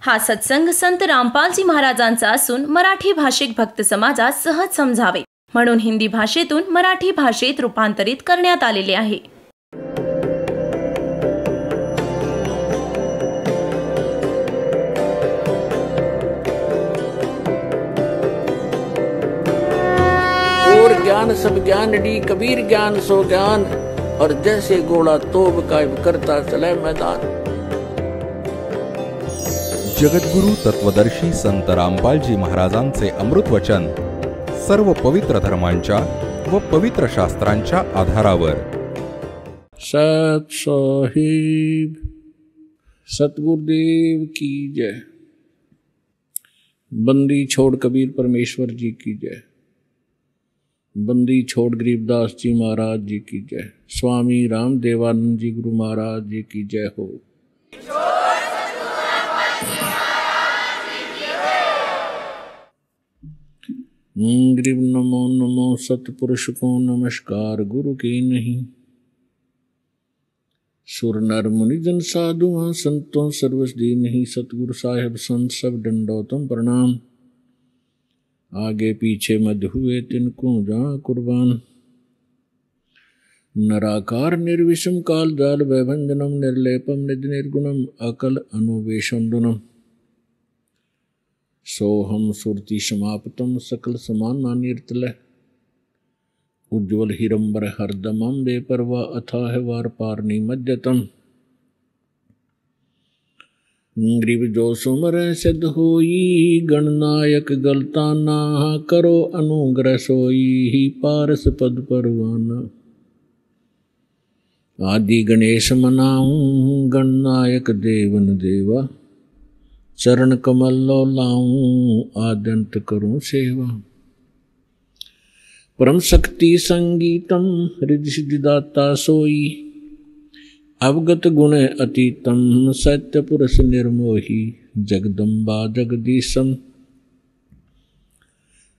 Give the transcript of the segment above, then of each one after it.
हा सत्संग संत रामपालजी महाराजांचा असून मराठी भाषिक भक्त समाजास सहज समजावे म्हणून हिंदी भाषेतून मराठी भाषेत रूपांतरित करण्यात आलेले आहे. और ज्ञान सब ज्ञान डी कबीर ज्ञान सो ज्ञान और जैसे घोड़ा तोब कायब करता चले मैदान. जगद्गुरु तत्वदर्शी संत रामपालजी महाराजांचे अमृत वचन सर्व पवित्र धर्मांच्या व पवित्र शास्त्रांच्या आधारावर. सत साहिब सतगुरुदेव की जय. बंदी छोड़ कबीर परमेश्वर जी की जय. बंदी छोड़ गरीबदास जी महाराज जी की जय. स्वामी रामदेवानंद जी गुरु महाराज जी की जय हो. गरीब नमो नमो सतपुरुष को नमस्कार गुरु के नहीं. सुर नर मुनि जन साधु संतों सर्वस दी नहीं. सतगुरु साहेब संत सब दंडोतम प्रणाम. आगे पीछे मध्य हुए तिनको जहाँ कुर्बान. नराकार निर्विषम काल जाल वैभंजनम निर्लेपम निज निर्गुणम अकल अनुवेशंदुनम. सोहम सुरति समाप्तम सकल समाना निर्तलय. उज्ज्वल हिरंबर हरदमं बेपरवा अथाह वार पारनी मज्जतम. ग्रीव जो सुमर सिद्ध होई गणनायक गलताना. करो अनुग्रह सोई पारस पद परवाना. आदि गणेश मनाऊं गणनायक देवन देवा. चरण कमल लो लाऊं आद्यंत करूं सेवा. परम शक्ति संगीतम हृदय सिद्धिदाता सोई. अवगत गुण अतीतम सत्य पुरुष निर्मोही. जगदम्बा जगदीशम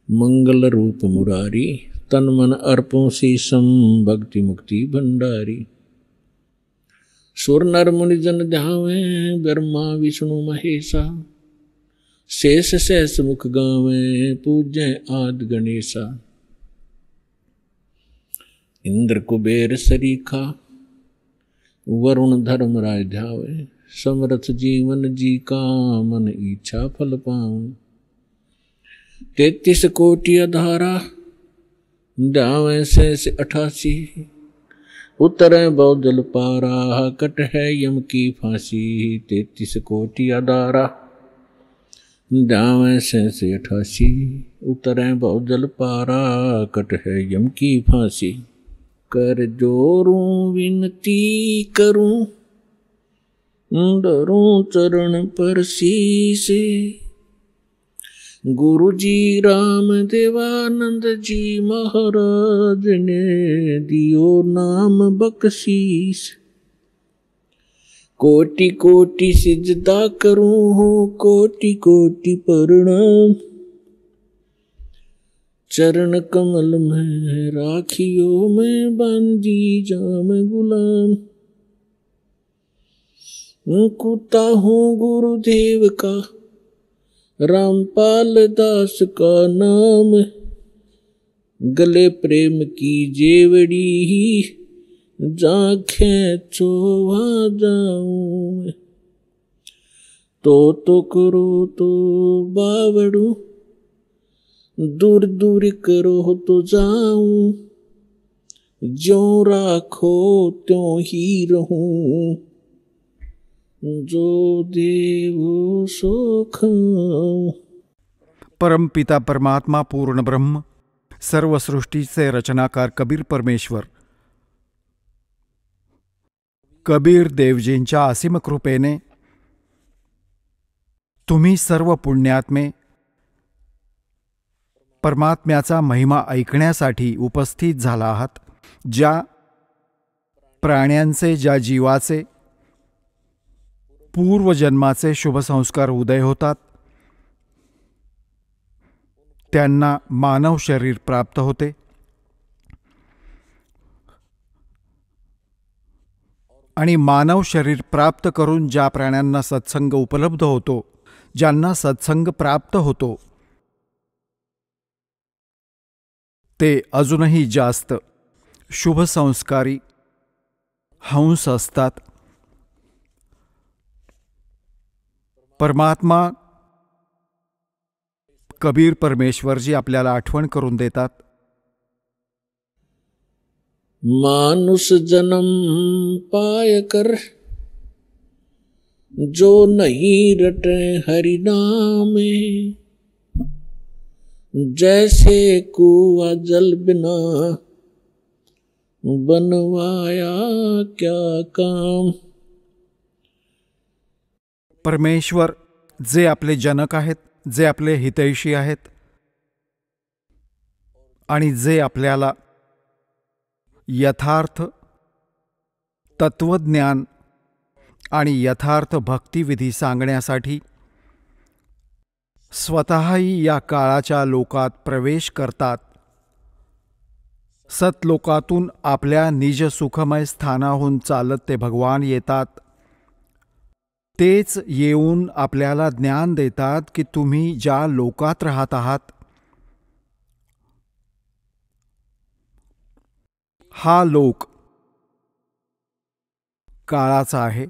मंगल रूप मुरारी. तन मन अर्पों शीसम भक्ति मुक्ति भंडारी. सुर नर मुनि जन ध्यावे ब्रह्मा विष्णु महेशा. शेष सहस मुख गावे पूज्य आदि गणेशा. इंद्र कुबेर सरीखा वरुण धर्म राय ध्यावे. समरथ जीवन जी का मन इच्छा फल पाऊं. 33 कोटि अधारा ध्यावे शेष 88. उतरे बहुजल पारा कट है यम की फांसी. 33 कोटि अदारा ध्यावे शेष 88. उतरे बहुजल पारा कट है यम की फांसी. कर जोरूं विनती करूं डरूं चरण पर शीसे. गुरु जी राम देवानंद जी महाराज ने दियो नाम बख्शीस. कोटि कोटि सिजदा करूं हो कोटि कोटि प्रणाम. चरण कमल में राखियो मैं बांधी जाम गुलाम. कुत्ता हूँ गुरुदेव का रामपाल दास का नाम. गले प्रेम की जेवड़ी जाखें चोवा जाऊं. तो करो तो बावड़ू दूर दूर करो तो जाऊं. ज्यों राखो त्यों ही रहूं. जो देवो सो खाऊं. परम पिता परमात्मा पूर्ण ब्रह्म सर्व सृष्टीचे रचनाकार कबीर परमेश्वर कबीर देवजींच्या असीम कृपेने तुम्ही सर्व पुण्यात्मे परमात्म्याचा महिमा ऐकण्यासाठी उपस्थित झाला आहात. ज्या प्राण्यांचे ज्या जीवाचे पूर्वजन्माचे शुभसंस्कार उदय होतात त्यांना मानव शरीर प्राप्त होते. आणि मानव शरीर प्राप्त करून ज्या प्राण्यांना सत्संग उपलब्ध होतो ज्यांना सत्संग प्राप्त होतो ते अजूनही जास्त शुभ संस्कारी हंस असतात. परमात्मा कबीर परमेश्वरजी आपल्याला आठवण करून देतात. मानुष जन्म पाय कर जो नहीं रटे हरि नामे, जैसे कुआ जल बिना बनवाया क्या काम. परमेश्वर जे आपले जनक आहेत, जे आपले हितैषी आहेत आणि जे आपल्याला यथार्थ तत्वज्ञान आणि यथार्थ भक्तिविधी सांगण्यासाठी स्वतःही या काळाच्या लोकात प्रवेश करतात. सतलोकातून आपल्या निज सुखमय स्थानाहून चालत ते भगवान येतात. तेच येऊन आपल्याला ज्ञान देतात की तुम्ही ज्या लोकात राहत आहात हा लोक काळाचा आहे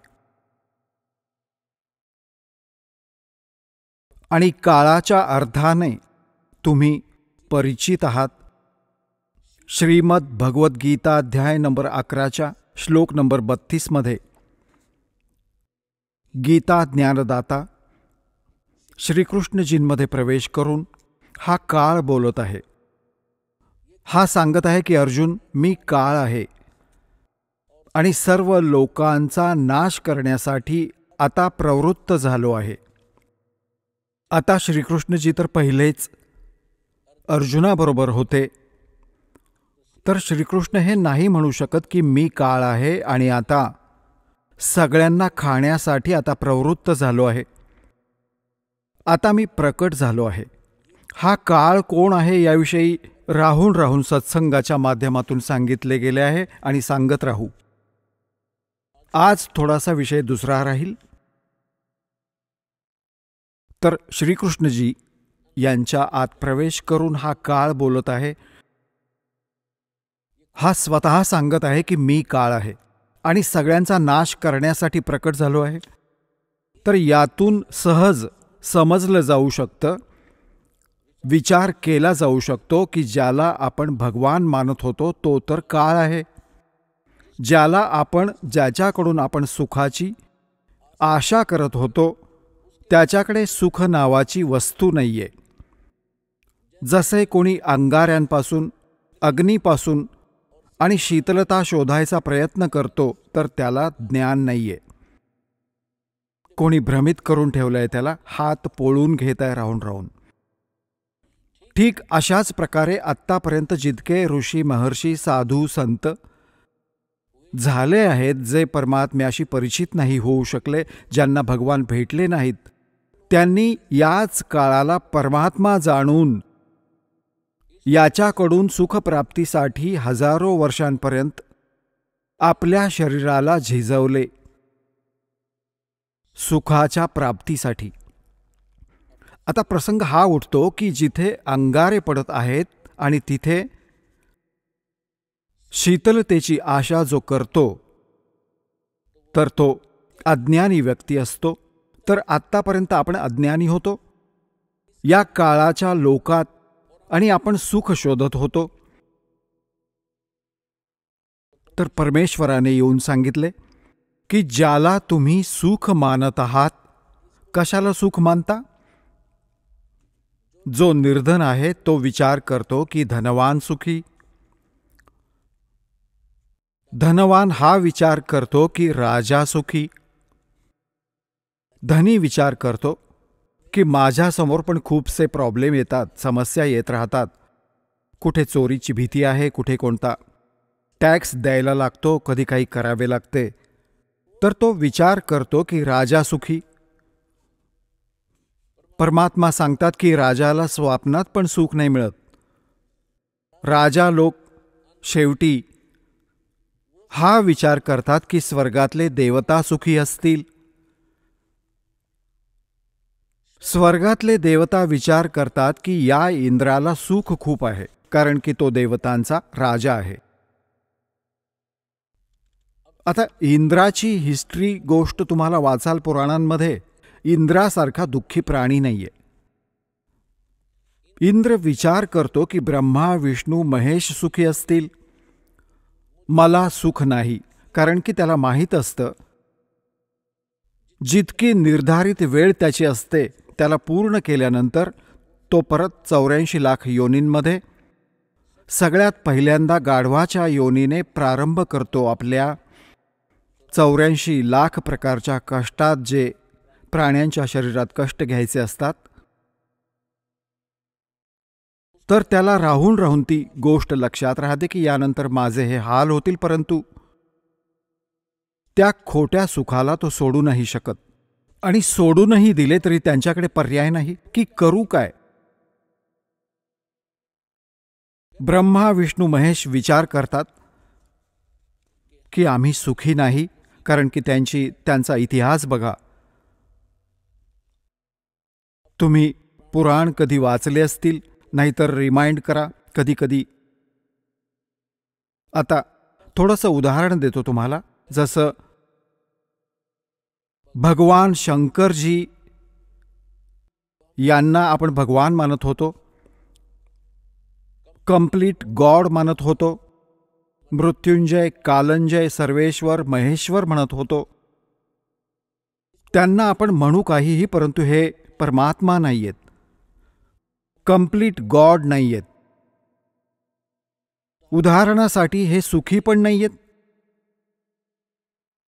आणि काळाच्या अर्थाने तुम्ही परिचित आहात. श्रीमद भगवद्गीता अध्याय नंबर 11 श्लोक नंबर 32 मध्ये गीता ज्ञानदाता श्रीकृष्णजींमध्ये प्रवेश करून हा काळ बोलत आहे. हा सांगत आहे की अर्जुन, मी काळ आहे आणि सर्व लोकांचा नाश करण्यासाठी आता प्रवृत्त झालो आहे. आता श्रीकृष्णजी तर पहिलेच अर्जुनाबरोबर होते, तर श्रीकृष्ण हे नाही म्हणू शकत की मी काळ आहे आणि आता सगळ्यांना खाण्यासाठी आता प्रवृत्त झालो आहे. आता मी प्रकट झालो आहे. हा काळ कोण आहे याविषयी राहून राहून सत्संगाच्या माध्यमातून सांगितले गेले आहे आणि सांगत राहू. आज थोडासा विषय दुसरा राहील. तर श्रीकृष्णजी यांच्या आत प्रवेश करून हा काळ बोलत आहे. हा स्वतः सांगत आहे की मी काळ आहे आणि सगळ्यांचा नाश करण्यासाठी प्रकट झालो आहे. तर यातून सहज समजलं जाऊ शकतं, विचार केला जाऊ शकतो की ज्याला आपण भगवान मानत होतो तो तर काळ आहे. ज्याच्याकडून आपण सुखाची आशा करत होतो त्याच्याकडे सुख नावाची वस्तू नाहीये. जसे कोणी अंगाऱ्यांपासून, अग्नीपासून आणि शीतलता शोधायचा प्रयत्न करतो तर त्याला ज्ञान नाहीये. कोणी भ्रमित करून ठेवलंय त्याला, हात पोळून घेत आहे राहून राहून. ठीक अशाच प्रकारे आत्तापर्यंत जितके ऋषी, महर्षी, साधू, संत झाले आहेत, जे परमात्म्याशी परिचित नाही होऊ शकले, ज्यांना भगवान भेटले नाहीत, त्यांनी याच काळाला परमात्मा जाणून याच्याकडून सुखप्राप्तीसाठी हजारो वर्षांपर्यंत आपल्या शरीराला झिजवले सुखाच्या प्राप्तीसाठी. आता प्रसंग हा उठतो की जिथे अंगारे पडत आहेत आणि तिथे शीतलतेची आशा जो करतो तर तो अज्ञानी व्यक्ती असतो. तर आत्तापर्यंत आपण अज्ञानी होतो या काळाच्या लोकात आणि आपण सुख शोधत होतो. तर परमेश्वराने येऊन सांगितले की ज्याला तुम्ही सुख मानत आहात, कशाला सुख मानता? जो निर्धन आहे तो विचार करतो की धनवान सुखी. धनवान हा विचार करतो की राजा सुखी. धनी विचार करतो की माझ्यासमोर पण खूपसे प्रॉब्लेम येतात, समस्या येत राहतात. कुठे चोरीची भीती आहे, कुठे कोणता टॅक्स द्यायला लागतो, कधी काही करावे लागते. तर तो विचार करतो की राजा सुखी. परमात्मा सांगतात की राजाला स्वप्नात पण सुख नाही मिळत. राजा लोक शेवटी हा विचार करतात की स्वर्गातले देवता सुखी असतील. स्वर्गातले देवता विचार करतात की या इंद्राला सुख खूप आहे, कारण की तो देवतांचा राजा आहे. आता इंद्राची हिस्ट्री गोष्ट तुम्हाला वाचाल पुराणांमध्ये. इंद्रासारखा दुःखी प्राणी नाहीये. इंद्र विचार करतो की ब्रह्मा विष्णू महेश सुखी असतील, मला सुख नाही, कारण की त्याला माहीत असतं जितकी निर्धारित वेळ त्याची असते त्याला पूर्ण केल्यानंतर तो परत 84 लाख योनींमध्ये सगळ्यात पहिल्यांदा गाढवाच्या योनीने प्रारंभ करतो. आपल्या 84 लाख प्रकारच्या कष्टात, जे प्राण्यांच्या शरीरात कष्ट घ्यायचे असतात, तर त्याला राहून राहून ती गोष्ट लक्षात राहते की यानंतर माझे हे हाल होतील, परंतु त्या खोट्या सुखाला तो सोडू नाही शकत. आणि सोडूनही दिले तरी त्यांच्याकडे पर्याय नाही की करू काय. ब्रह्मा विष्णू महेश विचार करतात की आम्ही सुखी नाही, कारण की त्यांचा इतिहास बघा. तुम्ही पुराण कधी वाचले असतील, नाहीतर रिमाइंड करा कधी कधी. आता थोडंसं उदाहरण देतो तुम्हाला. जसं भगवान शंकरजी यांना आपण भगवान मानत होतो, कंप्लीट गॉड मानत होतो, मृत्युंजय कालंजय सर्वेश्वर महेश्वर म्हणत होतो. त्यांना आपण म्हणू काहीही, परंतु हे परमात्मा नाहीयेत, कंप्लीट गॉड नाहीयेत. उदाहरणासाठी हे सुखी पण नाहीयेत.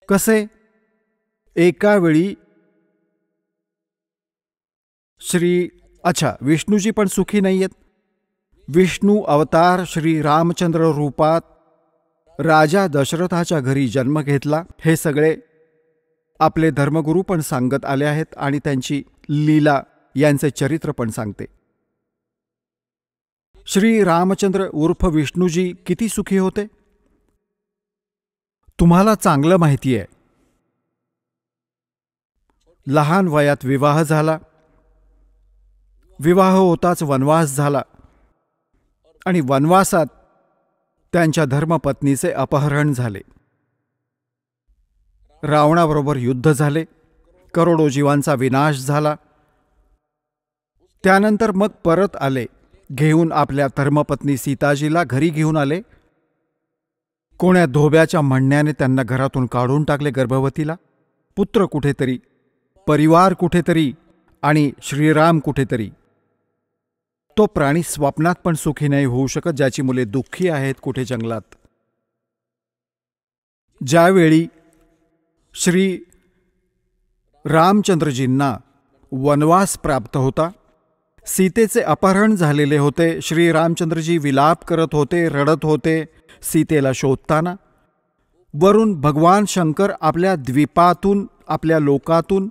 कसे? एका वेळी विष्णूजी पण सुखी नाहीयेत. विष्णू अवतार श्री रामचंद्र रूपात राजा दशरथाच्या घरी जन्म घेतला. हे सगळे आपले धर्मगुरू पण सांगत आले आहेत आणि त्यांची लीला यांचे चरित्र पण सांगते. श्री रामचंद्र उर्फ विष्णूजी किती सुखी होते तुम्हाला चांगलं माहिती आहे. लहान वयात विवाह झाला, विवाह होताच वनवास झाला आणि वनवासात त्यांच्या धर्मपत्नीचे अपहरण झाले. रावणाबरोबर युद्ध झाले, करोडो जीवांचा विनाश झाला. त्यानंतर मग परत आले, घेऊन आपल्या धर्मपत्नी सीताजीला घरी घेऊन आले. कोण्या धोब्याच्या म्हणण्याने त्यांना घरातून काढून टाकले. गर्भवतीला पुत्र कुठेतरी, परिवार कुठेतरी आणि श्रीराम कुठेतरी. तो प्राणी स्वप्नात पण सुखी नाही होऊ शकत, ज्याची मुले दुःखी आहेत कुठे जंगलात. ज्यावेळी श्री रामचंद्रजींना वनवास प्राप्त होता, सीतेचे अपहरण झालेले होते, श्री रामचंद्रजी विलाप करत होते, रडत होते सीतेला शोधताना. वरून भगवान शंकर आपल्या द्वीपातून, आपल्या लोकातून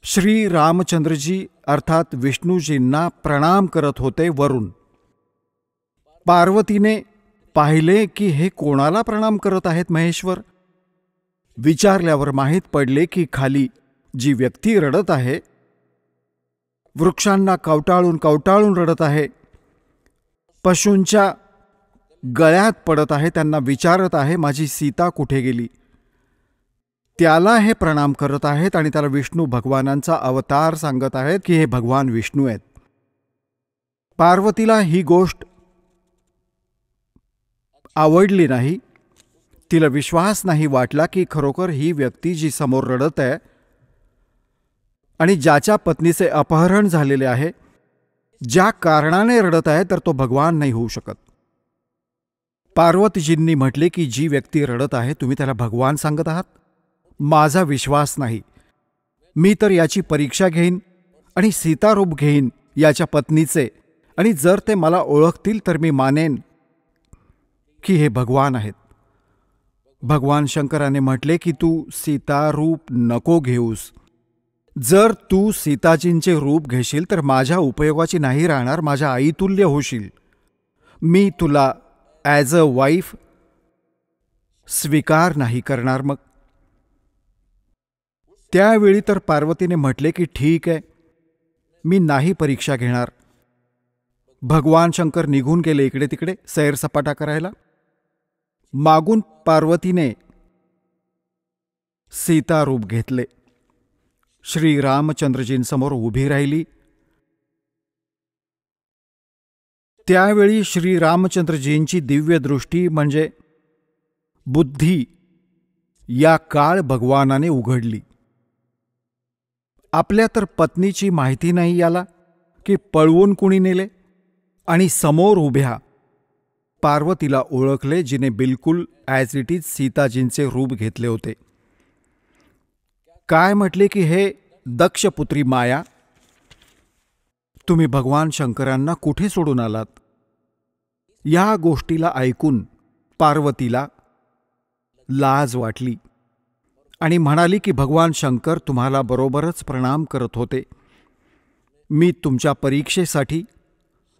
श्री रामचंद्रजी अर्थात विष्णूजींना प्रणाम करत होते. वरून पार्वतीने पाहिले की हे कोणाला प्रणाम करत आहेत महेश्वर. विचारल्यावर माहीत पडले की खाली जी व्यक्ती रडत आहे, वृक्षांना कवटाळून कवटाळून रडत आहे, पशूंच्या गळ्यात पडत आहे, त्यांना विचारत आहे माझी सीता कुठे गेली. त्याला हे प्रणाम करत आहेत आणि त्याला विष्णू भगवानांचा अवतार सांगत आहेत की हे भगवान विष्णू आहेत. पार्वतीला ही गोष्ट आवडली नाही. तिला विश्वास नाही वाटला की खरोखर ही व्यक्ती जी समोर रडत आहे आणि ज्याच्या पत्नीचे अपहरण झालेले आहे, ज्या कारणाने रडत आहे, तर तो भगवान नाही होऊ शकत. पार्वतीजींनी म्हटले की जी व्यक्ती रडत आहे तुम्ही त्याला भगवान सांगत आहात. माझा विश्वास नाही. मी तर याची परीक्षा घेईन आणि सीतारूप घेईन याच्या पत्नीचे, आणि जर ते मला ओळखतील तर मी मानेन की हे भगवान आहेत. भगवान शंकराने म्हटले की तू सीतारूप नको घेऊस. जर तू सीताजींचे रूप घेशील तर माझ्या उपयोगाची नाही राहणार, माझ्या आईतुल्य होशील. मी तुला ॲज अ वाईफ स्वीकार नाही करणार. मग त्यावेळी तर पार्वतीने म्हटले की ठीक आहे, मी नाही परीक्षा घेणार. भगवान शंकर निघून गेले इकडे तिकडे सैरसपाटा करायला. मागून पार्वतीने सीता रूप घेतले. श्री रामचंद्रजींसमोर उभी राहिली. त्यावेळी श्री रामचंद्रजींची दिव्य दृष्टी म्हणजे बुद्धी या काळ भगवानाने उघडली. आपल्या तर पत्नीची माहिती नाही याला की पळवून कुणी नेले, आणि समोर उभ्या पार्वतीला ओळखले, जिने बिलकुल ॲज इट इज सीताजींचे रूप घेतले होते. काय म्हटले की हे दक्षपुत्री माया, तुम्ही भगवान शंकरांना कुठे सोडून आलात? या गोष्टीला ऐकून पार्वतीला लाज वाटली आणि म्हणाली की भगवान शंकर तुम्हाला बरोबरच प्रणाम करत होते. मी तुमच्या परीक्षेसाठी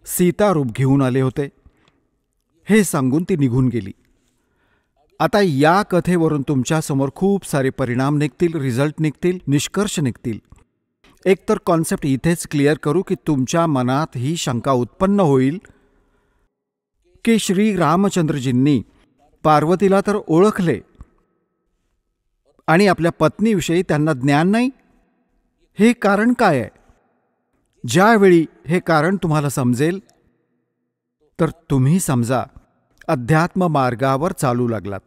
सीतारूप घेऊन आले होते. हे सांगून ती निघून गेली. आता या कथेवरून तुमच्यासमोर खूप सारे परिणाम निघतील, रिझल्ट निघतील, निष्कर्ष निघतील. एक तर कॉन्सेप्ट इथेच क्लिअर करू की तुमच्या मनात ही शंका उत्पन्न होईल की श्री रामचंद्रजींनी पार्वतीला तर ओळखले आणि आपल्या पत्नीविषयी त्यांना ज्ञान नाही. हे कारण काय आहे? ज्यावेळी हे कारण तुम्हाला समजेल तर तुम्ही समजा अध्यात्म मार्गावर चालू लागलात.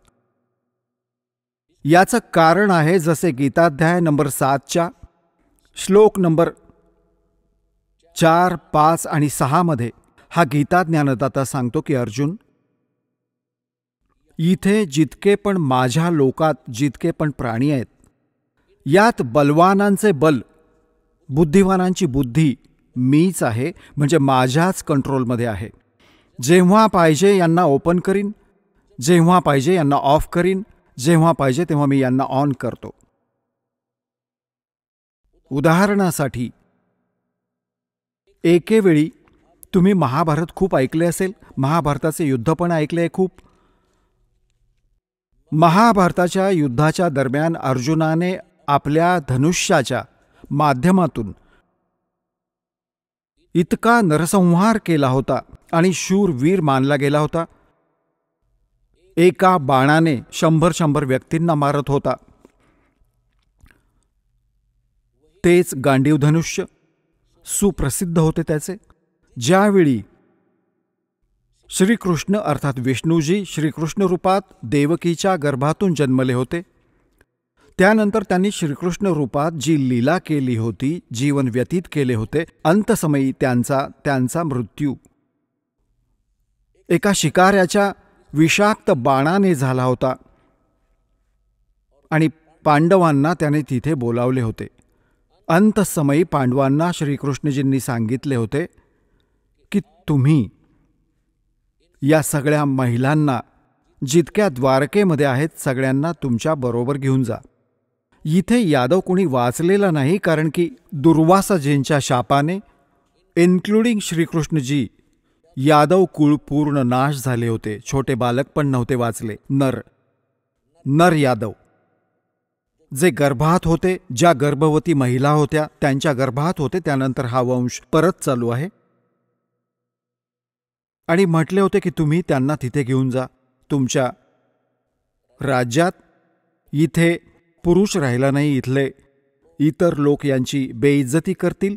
याचं कारण आहे जसे गीताध्याय नंबर 7च्या श्लोक नंबर 4, 5 आणि 6 मध्ये हा गीता ज्ञानदाता सांगतो की अर्जुन, इथे जितके पण माझ्या लोकात जितके पण प्राणी आहेत, यात बलवानांचे बल, बुद्धिवानांची बुद्धी मीच आहे, म्हणजे माझ्याच कंट्रोलमध्ये आहे. जेव्हा पाहिजे यांना ओपन करीन, जेव्हा पाहिजे यांना ऑफ करीन, जेव्हा पाहिजे तेव्हा मी यांना ऑन करतो. उदाहरणासाठी एकेवेळी तुम्ही महाभारत खूप ऐकले असेल, महाभारताचे युद्ध पण ऐकले आहे खूप. महाभारताच्या युद्धाच्या दरम्यान अर्जुनाने आपल्या धनुष्याच्या माध्यमातून इतका नरसंहार केला होता आणि शूरवीर मानला गेला होता. एका बाणाने 100 व्यक्तींना मारत होता. तेच गांडीव धनुष्य सुप्रसिद्ध होते त्याचे. ज्यावेळी श्रीकृष्ण अर्थात विष्णूजी श्रीकृष्ण रूपात देवकीच्या गर्भातून जन्मले होते, त्यानंतर त्यांनी श्रीकृष्ण रूपात जी लीला केली होती, जीवन व्यतीत केले होते, अंतसमयी त्यांचा मृत्यू एका शिकाऱ्याच्या विषाक्त बाणाने झाला होता आणि पांडवांना त्याने तिथे बोलावले होते. अंतसमयी पांडवांना श्रीकृष्णजींनी सांगितले होते की तुम्ही या सगळ्या महिलांना जितक्या द्वारकेमध्ये आहेत सगळ्यांना तुमच्या बरोबर घेऊन जा. इथे यादव कोणी वाचलेला नाही, कारण की दुर्वासाजींच्या शापाने इन्क्लुडिंग श्रीकृष्णजी यादव कुळ पूर्ण नाश झाले होते. छोटे बालक पण नव्हते वाचले. नर यादव जे गर्भात होते, ज्या गर्भवती महिला होत्या त्यांच्या गर्भात होते, त्यानंतर हा वंश परत चालू आहे. आणि म्हटले होते की तुम्ही त्यांना तिथे घेऊन जा तुमच्या राज्यात. इथे पुरुष राहिला नाही, इथले इतर लोक यांची बेइज्जती करतील,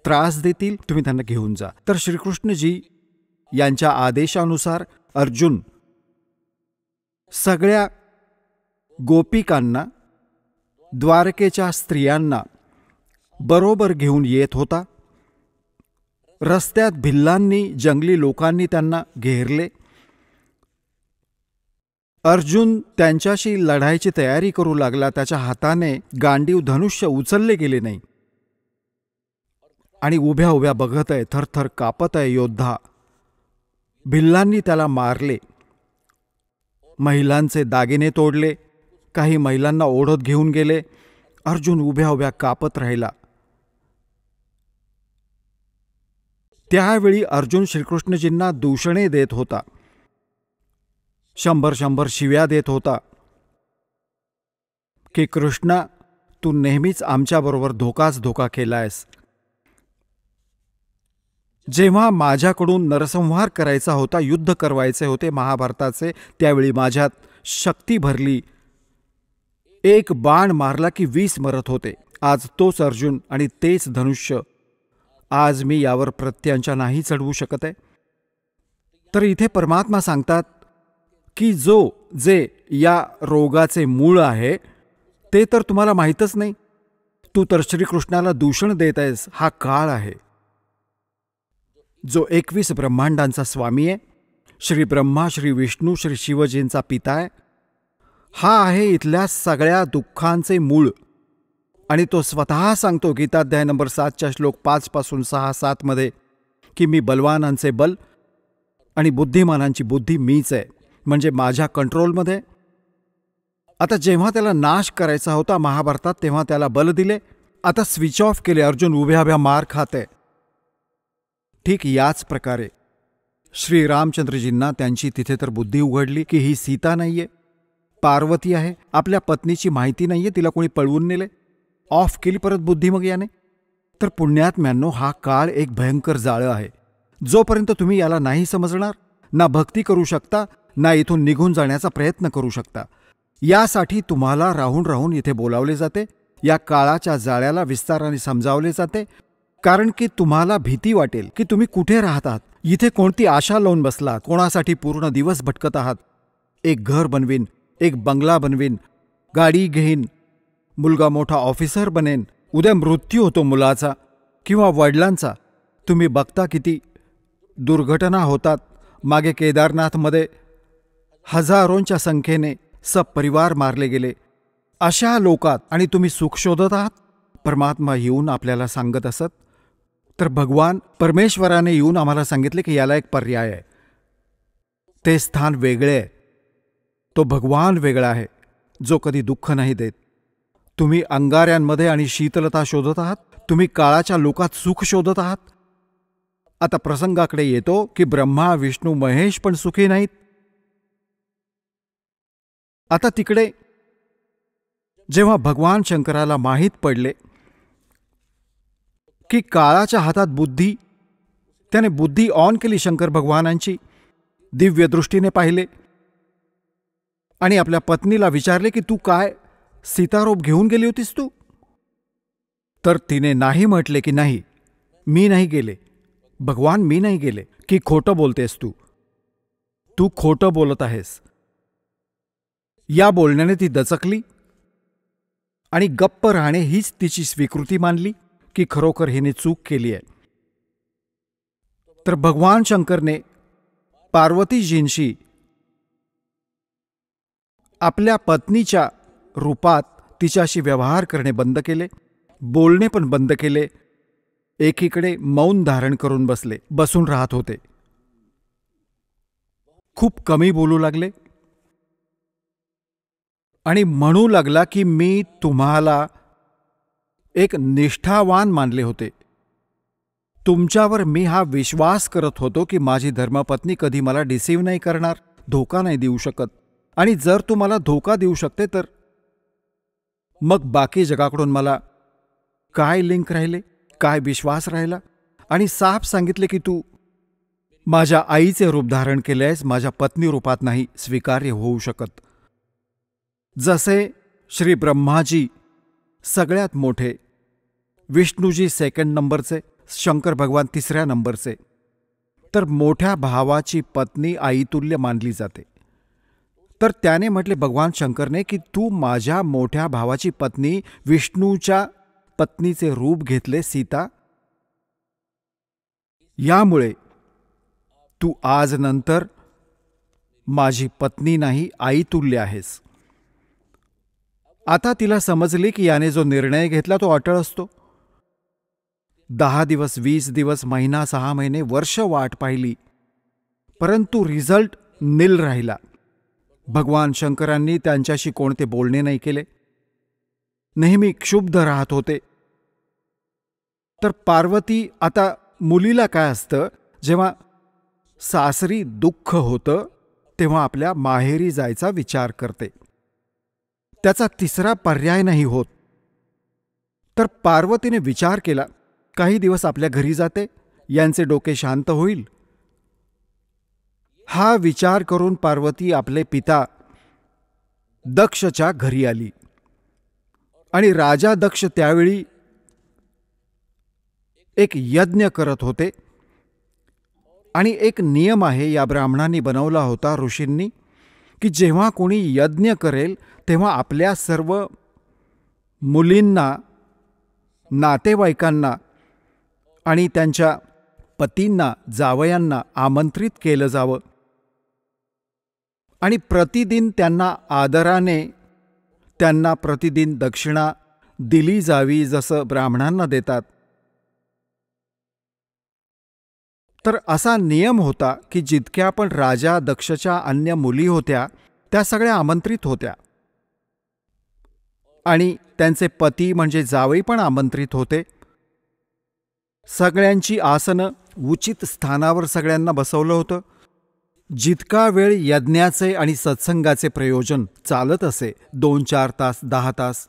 त्रास देतील, तुम्ही त्यांना घेऊन जा. तर श्रीकृष्णजी यांच्या आदेशानुसार अर्जुन सगळ्या गोपिकांना, द्वारकेच्या स्त्रियांना बरोबर घेऊन येत होता. रस्त्यात भिल्लांनी, जंगली लोकांनी त्यांना घेरले. अर्जुन त्यांच्याशी लढायची तयारी करू लागला. त्याच्या हाताने गांडीव धनुष्य उचलले गेले नाही आणि उभ्या उभ्या बघत आहे, थरथर कापत आहे योद्धा. भिल्लांनी त्याला मारले, महिलांचे दागिने तोडले, काही महिलांना ओढत घेऊन गेले. अर्जुन उभ्या उभ्या कापत राहिला. त्यावेळी अर्जुन श्रीकृष्णजींना दूषणे देत होता, 100 शिव्या देत होता की कृष्णा, तू नेहमीच आमच्याबरोबर धोका केलायस. जेव्हा माझ्याकडून नरसंहार करायचा होता, युद्ध करवायचे होते महाभारताचे, त्यावेळी माझ्यात शक्ती भरली. एक बाण मारला की 20 मरत होते. आज तोच अर्जुन आणि तेच धनुष्य. आज मी यावर प्रत्यंचा नाही चढवू शकत आहे. तर इथे परमात्मा सांगतात की जे या रोगाचे मूळ आहे ते तर तुम्हाला माहीतच नाही. तू तर श्रीकृष्णाला दूषण देत आहेस. हा काळ आहे, जो 21 ब्रह्मांडांचा स्वामी आहे. श्री ब्रह्मा, श्री विष्णू, श्री शिवजींचा पिता आहे. हा आहे इथल्या सगळ्या दुःखांचे मूळ. आणि तो स्वतः सांगतो गीताध्याय नंबर 7च्या श्लोक 5 पासून 6-7 मध्ये की मी बलवानांचे बल आणि बुद्धिमानांची बुद्धी मीच आहे, म्हणजे माझ्या कंट्रोलमध्ये. आता जेव्हा त्याला नाश करायचा होता महाभारतात, तेव्हा त्याला बल दिले. आता स्विच ऑफ केले. अर्जुन उभ्या मार खाते. ठीक याच प्रकारे श्रीरामचंद्रजींना त्यांची तिथे तर बुद्धी उघडली की ही सीता नाहीये, पार्वती आहे. आपल्या पत्नीची माहिती नाहीये, तिला कोणी पळवून नेले. ऑफ केली परत बुद्धी मग याने. तर पुण्यात्म्यांनो, हा काळ एक भयंकर जाळं आहे. जोपर्यंत तुम्ही याला नाही समजणार, ना भक्ती करू शकता, ना इथून निघून जाण्याचा प्रयत्न करू शकता. यासाठी तुम्हाला राहून राहून इथे बोलावले जाते. या काळाच्या जाळ्याला विस्ताराने समजावले जाते, कारण की तुम्हाला भीती वाटेल की तुम्ही कुठे राहतात, इथे कोणती आशा लावून बसला, कोणासाठी पूर्ण दिवस भटकत आहात. एक घर बनवीन, एक बंगला बनवीन, गाडी घेईन, मुलगा मोठा ऑफिसर बनेन, उद्या मृत्यू होतो मुलाचा किंवा वडिलांचा. तुम्ही बघता किती दुर्घटना होतात. मागे केदारनाथमध्ये हजारोंच्या संख्येने परिवार मारले गेले. अशा लोकात आणि तुम्ही सुख शोधत आहात. परमात्मा येऊन आपल्याला सांगत असत. तर भगवान परमेश्वराने येऊन आम्हाला सांगितले की याला एक पर्याय आहे. ते स्थान वेगळे आहे. तो भगवान वेगळा आहे, जो कधी दुःख नाही देत. तुम्ही अंगाऱ्यांमध्ये आणि शीतलता शोधत आहात. तुम्ही काळाच्या लोकात सुख शोधत आहात. आता प्रसंगाकडे येतो की ब्रह्मा, विष्णू, महेश पण सुखी नाहीत. आता तिकडे जेव्हा भगवान शंकराला माहीत पडले की काळाच्या हातात बुद्धी, त्याने बुद्धी ऑन केली शंकर भगवानांची, दिव्य दृष्टीने पाहिले आणि आपल्या पत्नीला विचारले की तू काय सीतारोप घेऊन गेली होतीस तू? तर तिने नाही म्हटले की नाही, मी नाही गेले भगवान, मी नाही गेले. की खोटं बोलतेस तू खोटं बोलत आहेस. या बोलण्याने ती दचकली आणि गप्प राहणे हीच तिची स्वीकृती मानली की खरोखर हिने चूक केली आहे. तर भगवान शंकरने पार्वतीजींशी आपल्या पत्नीच्या रूपात तिच्याशी व्यवहार करणे बंद केले, बोलणे पण बंद केले. एकीकडे मौन धारण करून बसून राहत होते. खूप कमी बोलू लागले आणि म्हणू लागला की मी तुम्हाला एक निष्ठावान मानले होते. तुमच्यावर मी हा विश्वास करत होतो की माझी धर्मपत्नी कधी मला डिसीव्ह नाही करणार, धोका नाही देऊ शकत. आणि जर तू मला धोका देऊ शकते तर मग बाकी जगाकडून मला काय लिंक राहिले, काय विश्वास राहिला? आणि साफ सांगितले की तू माझ्या आईचे रूप धारण केले आहेस, माझ्या पत्नी रूपात नाही स्वीकार्य होऊ शकत. जसे श्री ब्रह्माजी सगळ्यात मोठे, विष्णूजी 2nd नंबरचे, शंकर भगवान 3ऱ्या नंबरचे, तर मोठ्या भावाची पत्नी आईतुल्य मानली जाते. तर त्याने म्हटले भगवान शंकरने की तू माझ्या मोठ्या भावाची पत्नी, विष्णूच्या पत्नीचे रूप घेतले सीता. यामुळे तू आज नंतर माझी पत्नी नाही, आईतुल्य आहेस. आता तिला समजले की याने जो निर्णय घेतला तो अटळ असतो. 10 दिवस, 20 दिवस, महिना, 6 महिने, वर्ष वाट पाहिली, परंतु रिझल्ट निल राहिला. भगवान शंकरांनी त्यांच्याशी कोणते बोलणे नाही केले, नेहमी क्षुब्ध राहत होते. तर पार्वती, आता मुलीला काय असतं, जेव्हा सासरी दुःख होतं तेव्हा आपल्या माहेरी जायचा विचार करते. त्याचा तिसरा पर्याय नाही होत. तर पार्वतीने विचार केला, काही दिवस आपल्या घरी जाते, यांचे डोके शांत होईल. हा विचार करून पार्वती आपले पिता दक्षच्या घरी आली. आणि राजा दक्ष त्यावेळी एक यज्ञ करत होते. आणि एक नियम आहे या ब्राह्मणांनी बनवला होता, ऋषींनी, की जेव्हा कोणी यज्ञ करेल तेव्हा आपल्या सर्व मुलींना, नातेवाईकांना आणि त्यांच्या पतींना, जावयांना आमंत्रित केलं जावं आणि प्रतिदिन त्यांना आदराने त्यांना प्रतिदिन दक्षिणा दिली जावी, जसं ब्राह्मणांना देतात. तर असा नियम होता की जितक्या पण राजा दक्षच्या अन्य मुली होत्या त्या सगळ्या आमंत्रित होत्या आणि त्यांचे पती म्हणजे जावई पण आमंत्रित होते. सगळ्यांची आसनं उचित स्थानावर सगळ्यांना बसवलं होतं. जितका वेळ यज्ञाचे आणि सत्संगाचे प्रयोजन चालत असे, 2-4 तास, 10 तास,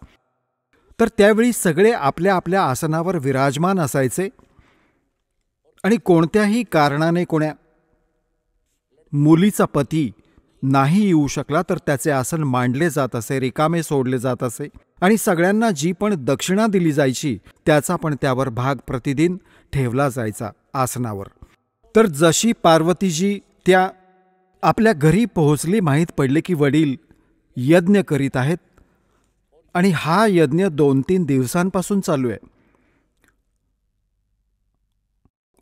तर त्यावेळी सगळे आपल्या आपल्या आसनावर विराजमान असायचे. आणि कोणत्याही कारणाने कोण्या मुलीचा पती नाही येऊ शकला तर त्याचे आसन मांडले जात असे, रिकामे सोडले जात असे. आणि सगळ्यांना जी पण दक्षिणा दिली जायची त्याचा पण त्यावर भाग प्रतिदिन ठेवला जायचा आसनावर. तर जशी पार्वतीजी त्या आपल्या घरी पोहोचली, माहीत पडले की वडील यज्ञ करीत आहेत आणि हा यज्ञ 2-3 दिवसांपासून चालू आहे.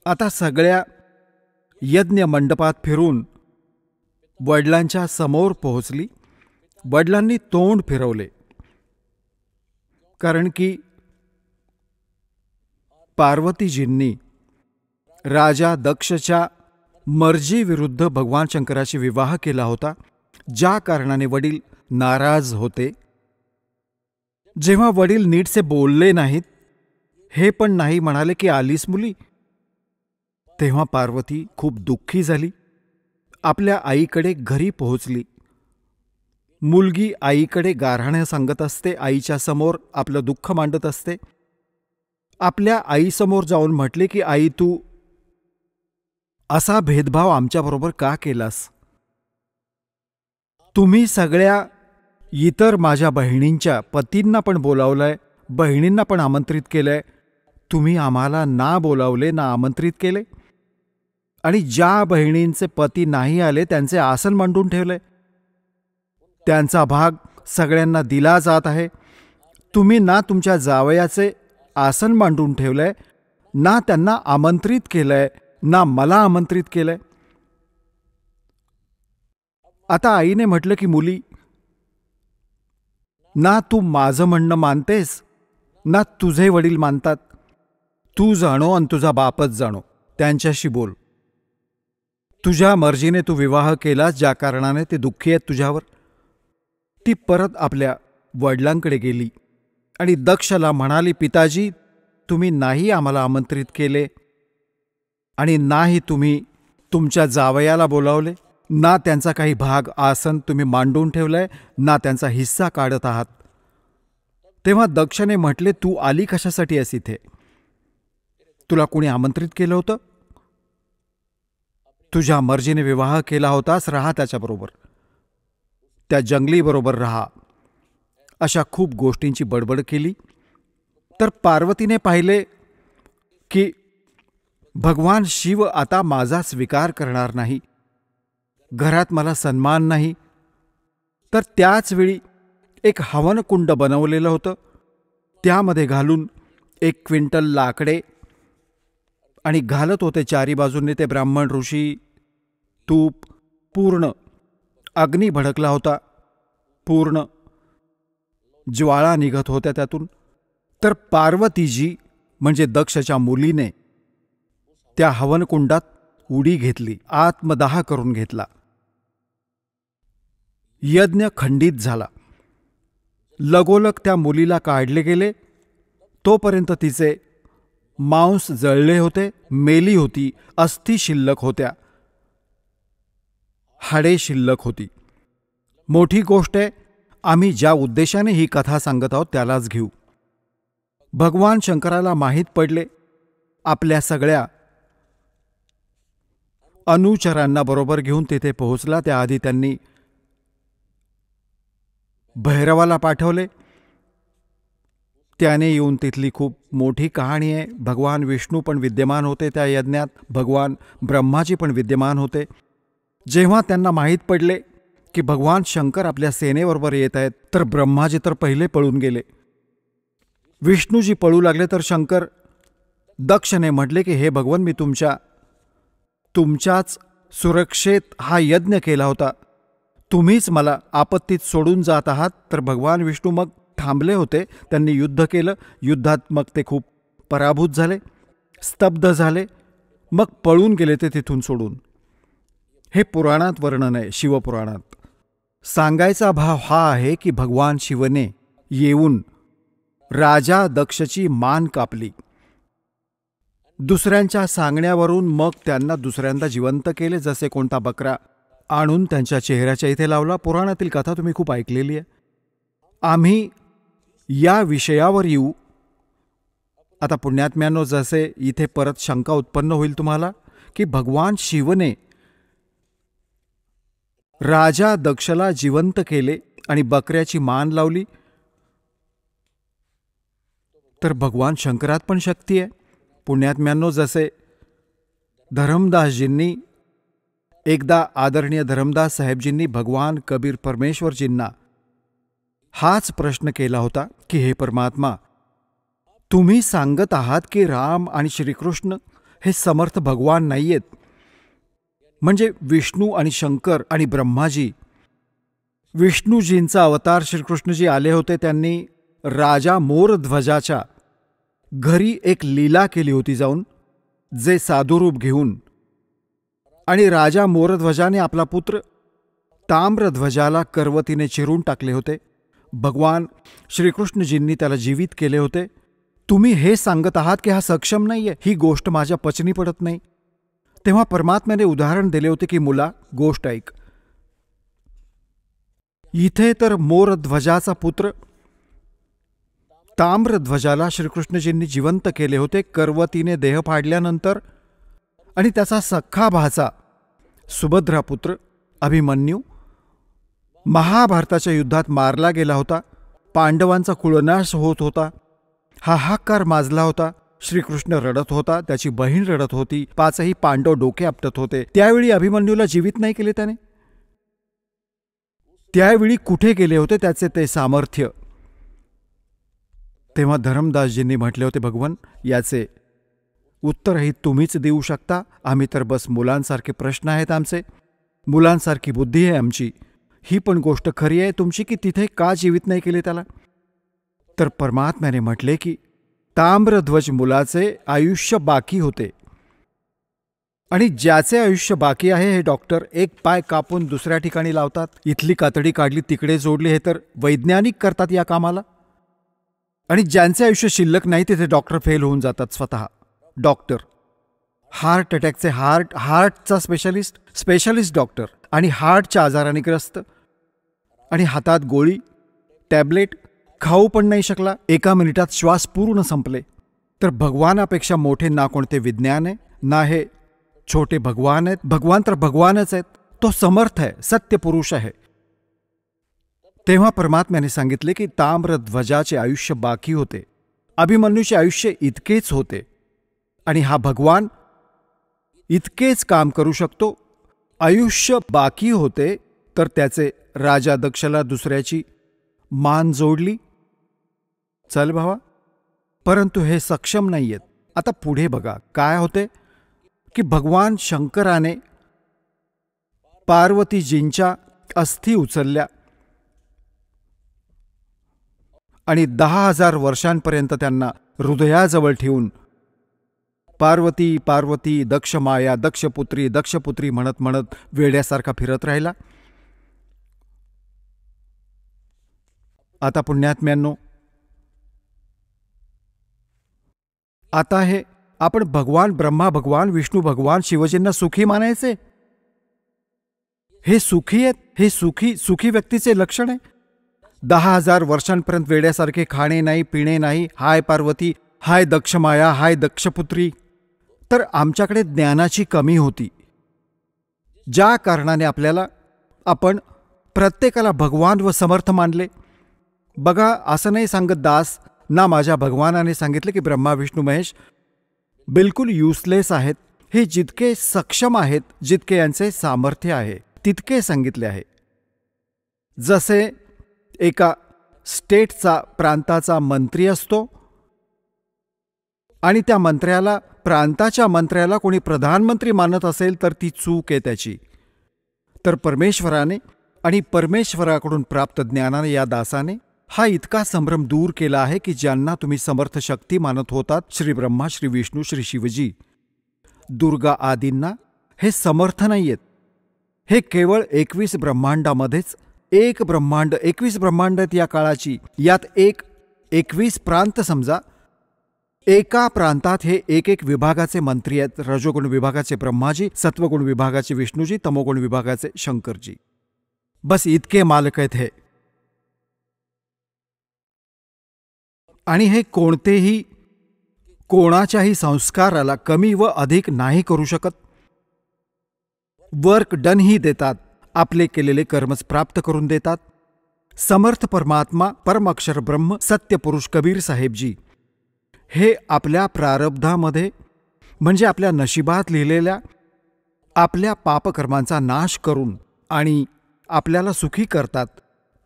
आता सगळ्या यज्ञ मंडपात फिरून वडिलांच्या समोर पोहोचली. वडिलांनी तोंड फिरवले, कारण की पार्वतीजींनी राजा दक्षच्या मर्जीविरुद्ध भगवान शंकराशी विवाह केला होता, ज्या कारणाने वडील नाराज होते. जेव्हा वडील नीटसे बोलले नाहीत, हे पण नाही म्हणाले की आलीस मुली, तेव्हा पार्वती खूप दुःखी झाली. आपल्या आईकडे घरी पोहोचली. मुलगी आईकडे गाऱ्हाणे सांगत असते, आईच्या समोर आपलं दुःख मांडत असते. आपल्या आईसमोर जाऊन म्हटले की आई, तू असा भेदभाव आमच्याबरोबर का केलास? तुम्ही सगळ्या इतर माझ्या बहिणींच्या पतींना पण बोलावलंय, बहिणींना पण आमंत्रित केलंय, तुम्ही आम्हाला ना बोलावले ना आमंत्रित केले. आणि ज्या बहिणींचे पती नाही आले त्यांचे आसन मांडून ठेवले, त्यांचा भाग सगळ्यांना दिला जात आहे. तुम्ही ना तुमच्या जावयाचे आसन मांडून ठेवलंय, ना त्यांना आमंत्रित केलंय, ना मला आमंत्रित केलंय. आता आईने म्हटलं की मुली, ना तू माझं म्हणणं मानतेस ना तुझे वडील मानतात. तू जाणो आणि तुझा बापच जाणो, त्यांच्याशी बोल. तुझ्या मर्जीने तू विवाह केलास, ज्या कारणाने ते दुःखी आहेत तुझ्यावर. ती परत आपल्या वडिलांकडे गेली आणि दक्षला म्हणाली, पिताजी, तुम्ही नाही आम्हाला आमंत्रित केले आणि नाही तुम्ही तुमच्या जावयाला बोलावले, ना त्यांचा काही भाग आसन तुम्ही मांडून ठेवलंय, ना त्यांचा हिस्सा काढत आहात. तेव्हा दक्षने म्हटले, तू आली कशासाठी आहेस इथे? तुला कोणी आमंत्रित केलं होतं? तुझ्या मर्जीने विवाह केला होतास, राहा त्याच्याबरोबर, त्या जंगलीबरोबर राहा. अशा खूप गोष्टींची बडबड केली. तर पार्वतीने पाहिले की भगवान शिव आता माझा स्वीकार करणार नाही, घरात मला सन्मान नाही. तर त्याच वेळी एक हवनकुंड बनवलेलं होतं, त्यामध्ये घालून 1 क्विंटल लाकडे आणि घालत होते चारी बाजूंनी ते ब्राह्मण ऋषी. तूप, पूर्ण अग्नी भडकला होता, पूर्ण ज्वाळा निघत होत्या त्यातून. तर पार्वतीजी म्हणजे दक्षच्या मुलीने त्या हवनकुंडात उडी घेतली, आत्मदाह करून घेतला. यज्ञ खंडित झाला. लगोलग त्या मुलीला काढले गेले. तोपर्यंत तिचे मांस जळले होते, मेली होती, अस्थी शिल्लक होत्या, हाडे शिल्लक होती. मोठी गोष्ट आहे, आम्ही ज्या उद्देशाने ही कथा सांगत आहोत त्यालाच घेऊ. भगवान शंकराला माहीत पडले आपल्या सगळ्या अनुचरांना बरोबर घेऊन तिथे पोहोचला. त्याआधी त्यांनी भैरवाला पाठवले. त्याने येऊन तिथली खूप मोठी कहाणी आहे. भगवान विष्णू पण विद्यमान होते त्या यज्ञात, भगवान ब्रह्माजी पण विद्यमान होते. जेव्हा त्यांना माहीत पडले की भगवान शंकर आपल्या सेनेबरोबर येत आहेत, तर ब्रह्माजी तर पहिले पळून गेले. विष्णूजी पळू लागले तर शंकर दक्षने म्हटले की हे भगवान, मी तुमच्याच सुरक्षेत हा यज्ञ केला होता, तुम्हीच मला आपत्तीत सोडून जात आहात. तर भगवान विष्णू मग थांबले होते. त्यांनी युद्ध केलं. युद्धात मग ते खूप पराभूत झाले, स्तब्ध झाले, मग पळून गेले ते तिथून सोडून. हे पुराणात वर्णन आहे, शिवपुराणात. सांगायचा भाव हा आहे की भगवान शिवने येऊन राजा दक्षची मान कापली. दुसऱ्यांच्या सांगण्यावरून मग त्यांना दुसऱ्यांदा जिवंत केले. जसे कोणता बकरा आणून त्यांच्या चेहऱ्याच्या इथे लावला. पुराणातील कथा तुम्ही खूप ऐकलेली आहे. आम्ही या विषयावर येऊ. आता पुण्यात्म्यांनो, जसे इथे परत शंका उत्पन्न होईल तुम्हाला की भगवान शिवने राजा दक्षला जिवंत केले आणि बकऱ्याची मान लावली, तर भगवान शंकरात पण शक्ती आहे. पुण्यात्म्यांनो, जसे धरमदासजींनी एकदा, आदरणीय धरमदास साहेबजींनी भगवान कबीर परमेश्वरजींना हाच प्रश्न केला होता की हे परमात्मा, तुम्ही सांगत आहात की राम आणि श्रीकृष्ण हे समर्थ भगवान नाही आहेत, म्हणजे विष्णू आणि शंकर आणि ब्रह्माजी. विष्णूजींचा अवतार श्रीकृष्णजी आले होते. त्यांनी राजा मोरध्वजाच्या घरी एक लीला केली होती जाऊन, जे साधुरूप घेऊन, आणि राजा मोरध्वजाने आपला पुत्र ताम्रध्वजाला करवतीने चिरून टाकले होते. भगवान श्रीकृष्णजींनी त्याला जीवित केले होते. तुम्ही हे सांगत आहात की हा सक्षम नाहीये, ही गोष्ट माझ्या पचनी पडत नाही. तेव्हा परमात्म्याने उदाहरण दिले होते की मुला, गोष्ट ऐक. इथे तर मोरध्वजाचा पुत्र ताम्रध्वजाला श्रीकृष्णजींनी जिवंत केले होते करवतीने देह फाडल्यानंतर, आणि त्याचा सख्खा भाचा सुभद्रा पुत्र अभिमन्यू महाभारताच्या युद्धात मारला गेला होता. पांडवांचा कुळनाश होत होता. हाहाकार माजला होता. श्रीकृष्ण रडत होता, त्याची बहीण रडत होती, 5ही पांडव डोके आपटत होते. त्यावेळी अभिमन्यूला जीवित नाही केले त्याने. त्यावेळी कुठे गेले होते त्याचे ते सामर्थ्य? तेव्हा धरमदासजींनी म्हटले होते, भगवान, याचे उत्तरही तुम्हीच देऊ शकता. आम्ही तर बस मुलांसारखे प्रश्न आहेत आमचे, मुलांसारखी बुद्धी आहे आमची. ही पण गोष्ट खरी आहे तुमची की तिथे का जीवित नाही केले त्याला? तर परमात्म्याने म्हटले की ताम्रध्वज मुलाचे आयुष्य बाकी होते, आणि ज्याचे आयुष्य बाकी आहे हे डॉक्टर एक पाय कापून दुसऱ्या ठिकाणी लावतात. इथली कातडी काढली तिकडे जोडली, हे तर वैज्ञानिक करतात या कामाला. आणि ज्यांचे आयुष्य शिल्लक नाही तिथे डॉक्टर फेल होऊन जातात स्वतः. डॉक्टर हार्ट अटॅकचे हार्टचा स्पेशलिस्ट डॉक्टर, आणि हार्टच्या आजाराने ग्रस्त, आणि हातात गोळी टॅबलेट, खाऊ पण नाही शकला, 1 मिनिटात श्वास पूर्ण संपले. तर भगवानापेक्षा मोठे ना कोणते विज्ञान आहे, ना हे छोटे भगवान आहेत. भगवान तर भगवानच आहेत. तो समर्थ आहे, सत्य पुरुष आहे. तेव्हा परमात्म्याने सांगितले की ताम्रध्वजाचे आयुष्य बाकी होते, अभिमन्यूचे आयुष्य इतकेच होते, आणि हा भगवान इतकेच काम करू शकतो. आयुष्य बाकी होते तर त्याचे राजा दक्षला दुसऱ्याची मान जोडली. चल भावा, परंतु हे सक्षम नाही आहेत. आता पुढे बघा काय होते की भगवान शंकराने पार्वतीजींच्या अस्थी उचलल्या आणि 10,000 वर्षांपर्यंत त्यांना हृदयाजवळ ठेवून पार्वती पार्वती दक्षमाया दक्षपुत्री दक्षपुत्री म्हणत म्हणत वेड्यासारखा फिरत राहिला. आता पुण्यात्म्यांनो, आता हे आपण भगवान ब्रह्मा, भगवान विष्णू, भगवान शिवजींना सुखी मानायचे? हे सुखी आहेत? हे सुखी व्यक्तीचे लक्षण आहे? 10,000 वर्षांपर्यंत वेड्यासारखे खाणे नाही, पिणे नाही, हाय पार्वती, हाय दक्षमाया, हाय दक्षपुत्री. तर आमच्याकडे ज्ञानाची कमी होती. ज्या कारणाने आपण प्रत्येकाला भगवान व समर्थ मानले. बघा, असं नाही सांगत दास, ना माझ्या भगवानाने सांगितले की ब्रह्मा विष्णू महेश बिलकुल युजलेस आहेत. हे जितके सक्षम आहेत, जितके यांचे सामर्थ्य आहे, तितके सांगितले आहे. जसे एका स्टेटचा, प्रांताचा मंत्री असतो आणि त्या प्रांताच्या मंत्र्याला कोणी प्रधानमंत्री मानत असेल तर ती चूक आहे त्याची. तर परमेश्वराने आणि परमेश्वराकडून प्राप्त ज्ञानाने या दासाने हा इतका संभ्रम दूर केला आहे की ज्यांना तुम्ही समर्थ शक्ती मानत होतात, श्री ब्रह्मा, श्री विष्णू, श्री शिवजी, दुर्गा आदींना, हे समर्थ नाहीयेत. हे केवळ 21 ब्रह्मांडामध्येच एक ब्रह्मांड, 21 ब्रह्मांड आहेत या काळाची. यात 21 प्रांत समजा. एका प्रांतात हे एक विभागाचे मंत्री आहेत. रजोगुण विभागाचे ब्रह्माजी, सत्वगुण विभागाचे विष्णूजी, तमोगुण विभागाचे शंकरजी. बस इतके मालक आहेत हे. आणि हे कोणाच्याही संस्काराला कमी व अधिक नाही करू शकत. वर्क डन ही देतात, आपले केलेले कर्मच प्राप्त करून देतात. समर्थ परमात्मा, परमअक्षर ब्रह्म, सत्यपुरुष कबीर साहेबजी हे आपल्या प्रारब्धामध्ये म्हणजे आपल्या नशिबात लिहिलेल्या आपल्या पापकर्मांचा नाश करून आणि आपल्याला सुखी करतात.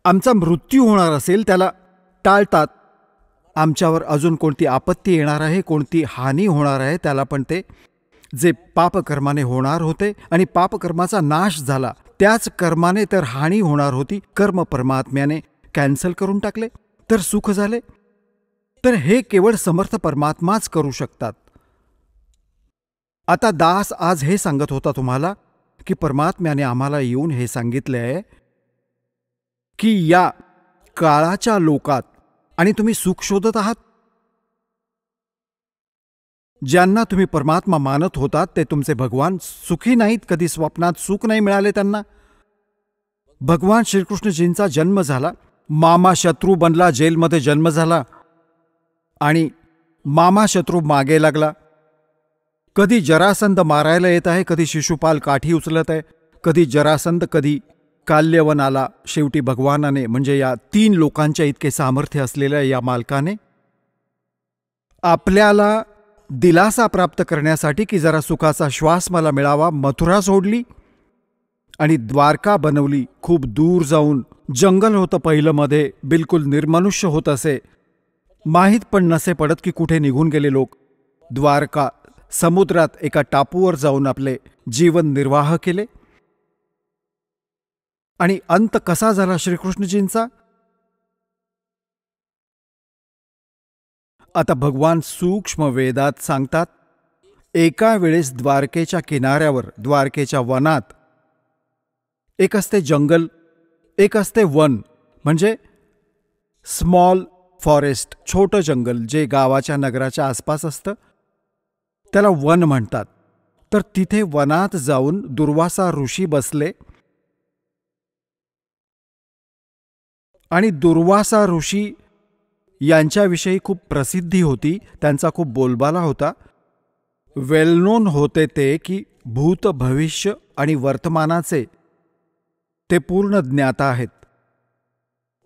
आमचा मृत्यू होणार असेल त्याला टाळतात. आमच्यावर अजून कोणती आपत्ती येणार आहे, कोणती हानी होणार आहे, त्याला पण ते जे पापकर्माने होणार होते आणि पापकर्माचा नाश झाला त्याच कर्माने तर हानी होणार होती, कर्म परमात्म्याने कॅन्सल करून टाकले, तर सुख झाले. तर हे केवळ समर्थ परमात्माच करू शकतात. आता दास आज हे सांगत होता तुम्हाला की परमात्म्याने आम्हाला येऊन हे सांगितले आहे की या काळाच्या लोकात आणि तुम्ही सुख शोधत आहात. ज्यांना तुम्ही परमात्मा मानत होतात ते तुमचे भगवान सुखी नाहीत. कधी स्वप्नात सुख नाही मिळाले त्यांना. भगवान श्रीकृष्णजींचा जन्म झाला, मामा शत्रू बनला, जेलमध्ये जन्म झाला आणि मामा शत्रू मागे लागला. कधी जरासंध मारायला येत आहे, कधी शिशुपाल काठी उचलत आहे, कधी जरासंध, कधी काल्यवन आला. शेवटी भगवानाने म्हणजे या 3 लोकांच्या इतके सामर्थ्य असलेल्या या मालकाने आपल्याला दिलासा प्राप्त करण्यासाठी की जरा सुखाचा श्वास मला मिळावा, मथुरा सोडली आणि द्वारका बनवली. खूप दूर जाऊन जंगल होतं पहिलं मध्ये, बिलकुल निर्मनुष्य होत असे, माहीत पण नसे पडत की कुठे निघून गेले लोक. द्वारका समुद्रात एका टापूवर जाऊन आपले जीवन निर्वाह केले. आणि अंत कसा झाला श्रीकृष्णजींचा? आता भगवान सूक्ष्म वेदात सांगतात, एका वेळेस द्वारकेच्या किनाऱ्यावर, द्वारकेच्या वनात एक असते जंगल, एक असते वन, म्हणजे स्मॉल फॉरेस्ट, छोटं जंगल जे गावाच्या नगराच्या आसपास असतं, त्याला वन म्हणतात. तर तिथे वनात जाऊन दुर्वासा ऋषी बसले आणि दुर्वासा ऋषी यांच्याविषयी खूप प्रसिद्धी होती, त्यांचा खूप बोलबाला होता. वेल नोन होते ते की भूत, भविष्य आणि वर्तमानाचे ते पूर्ण ज्ञाता आहेत.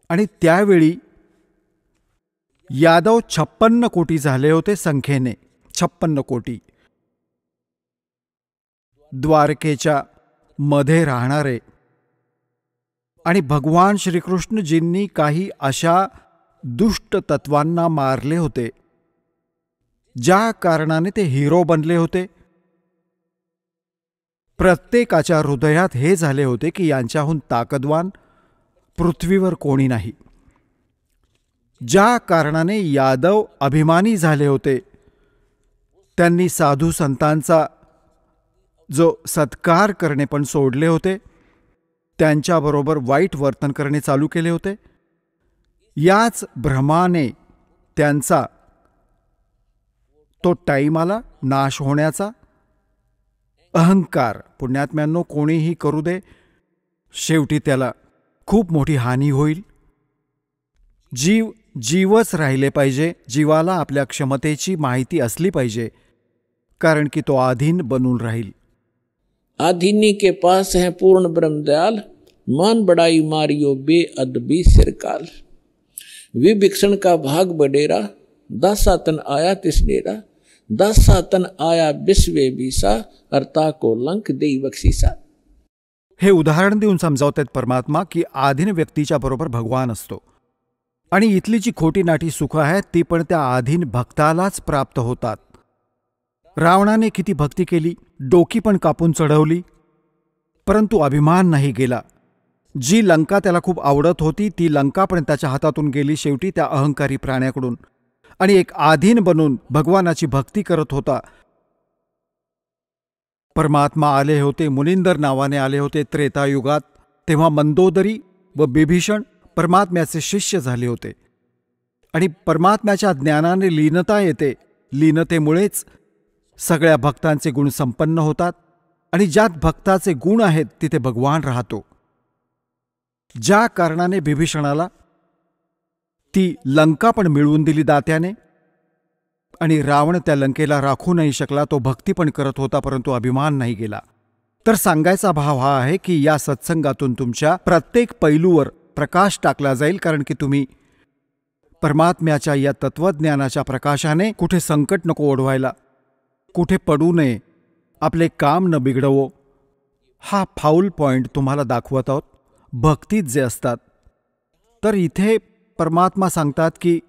आणि त्यावेळी यादव 56 कोटी झाले होते संख्येने, 56 कोटी. द्वारकेच्या मध्ये राहणारे. आणि भगवान श्रीकृष्णजींनी काही अशा दुष्ट तत्वांना मारले होते ज्या कारणाने ते हिरो बनले होते. प्रत्येकाच्या हृदयात हे झाले होते की यांच्याहून ताकदवान पृथ्वीवर कोणी नाही. ज्या कारणाने यादव अभिमानी झाले होते, त्यांनी साधू संतांचा जो सत्कार करणे पण सोडले होते, त्यांच्याबरोबर वाईट वर्तन करणे चालू केले होते. याच भ्रमाने त्यांचा तो टाईम आला नाश होण्याचा. अहंकार, पुण्यात्म्यांनो, कोणीही करू दे, शेवटी त्याला खूप मोठी हानी होईल. जीवच राहिले पाहिजे. जीवाला आपल्या क्षमतेची माहिती असली पाहिजे, कारण की तो अधीन बनून राहील. आधीनी के पास है पूर्ण ब्रह्म दयाल, मान बड़ाई मारियो बेअदबी सिरकाल। विभीषण का भाग बडेरा, दासातन आया तिसनेरा, दासातन आया विश्वे बीसा, अर्ता को लंक देई बक्षिसा। हे उदाहरण देऊन समजावतात परमात्मा की आधीन व्यक्तीच्या बरोबर भगवान असतो आणि इथली जी खोटी नाटी सुख आहेत ती पण त्या आधीन भक्तालाच प्राप्त होतात। रावणाने किती भक्ती केली, डोकी पण कापून चढवली, परंतु अभिमान नाही गेला। जी लंका त्याला खूप आवडत होती ती लंका पण त्याच्या हातातून गेली शेवटी त्या अहंकारी प्राण्याकडून, आणि एक आधीन बनून भगवानाची भक्ती करत होता। परमात्मा आले होते, मुनिंदर नावाने आले होते त्रेतायुगात, तेव्हा मंदोदरी व बिभीषण परमात्म्याचे शिष्य झाले होते। आणि परमात्म्याच्या ज्ञानाने लीनता येते, लीनतेमुळेच सगळ्या भक्तांचे गुण संपन्न होतात, आणि ज्यात भक्ताचे गुण आहेत तिथे भगवान राहतो। ज्या कारणाने बिभीषणाला ती लंका पण मिळवून दिली दात्याने, आणि रावण त्या लंकेला राखू नाही शकला, तो भक्ती पण करत होता परंतु अभिमान नाही गेला। तर सांगायचा भाव हा आहे की या सत्संगातून तुमच्या प्रत्येक पैलूवर प्रकाश टाकला जाईल, कारण की तुम्ही परमात्म्याच्या या तत्वज्ञानाच्या प्रकाशाने कुठे संकट नको ओढवायला, कुठे पडू नये, आपले काम न बिघडवो, हा फाऊल पॉइंट तुम्हाला दाखवत आहोत भक्तीत जे असतात। तर इथे परमात्मा सांगतात की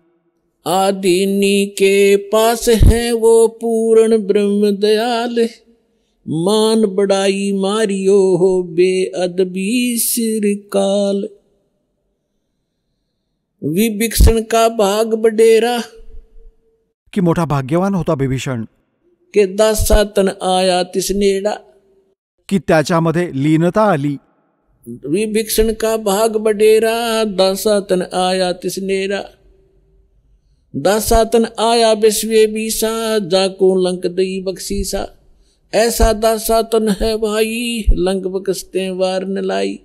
आदीनी के पास है वो पूर्ण ब्रह्म दयाल, मान बड़ाई मारियो हो बेअदबी सिरकाल। विभीषण का भाग बडेरा, की मोठा भाग्यवान होता बिभीषण, के दासातन आया तिसनेड़ा, की त्याच्यामध्ये लीनता आली। विभीषण का भाग बडेरा, दासातन आया तिसनेड़ा, दासातन आया विश्वे बीसा, जाको लंक दई बख्शीसा। ऐसा दासातन है भाई, लंक बकसते वार न लाई।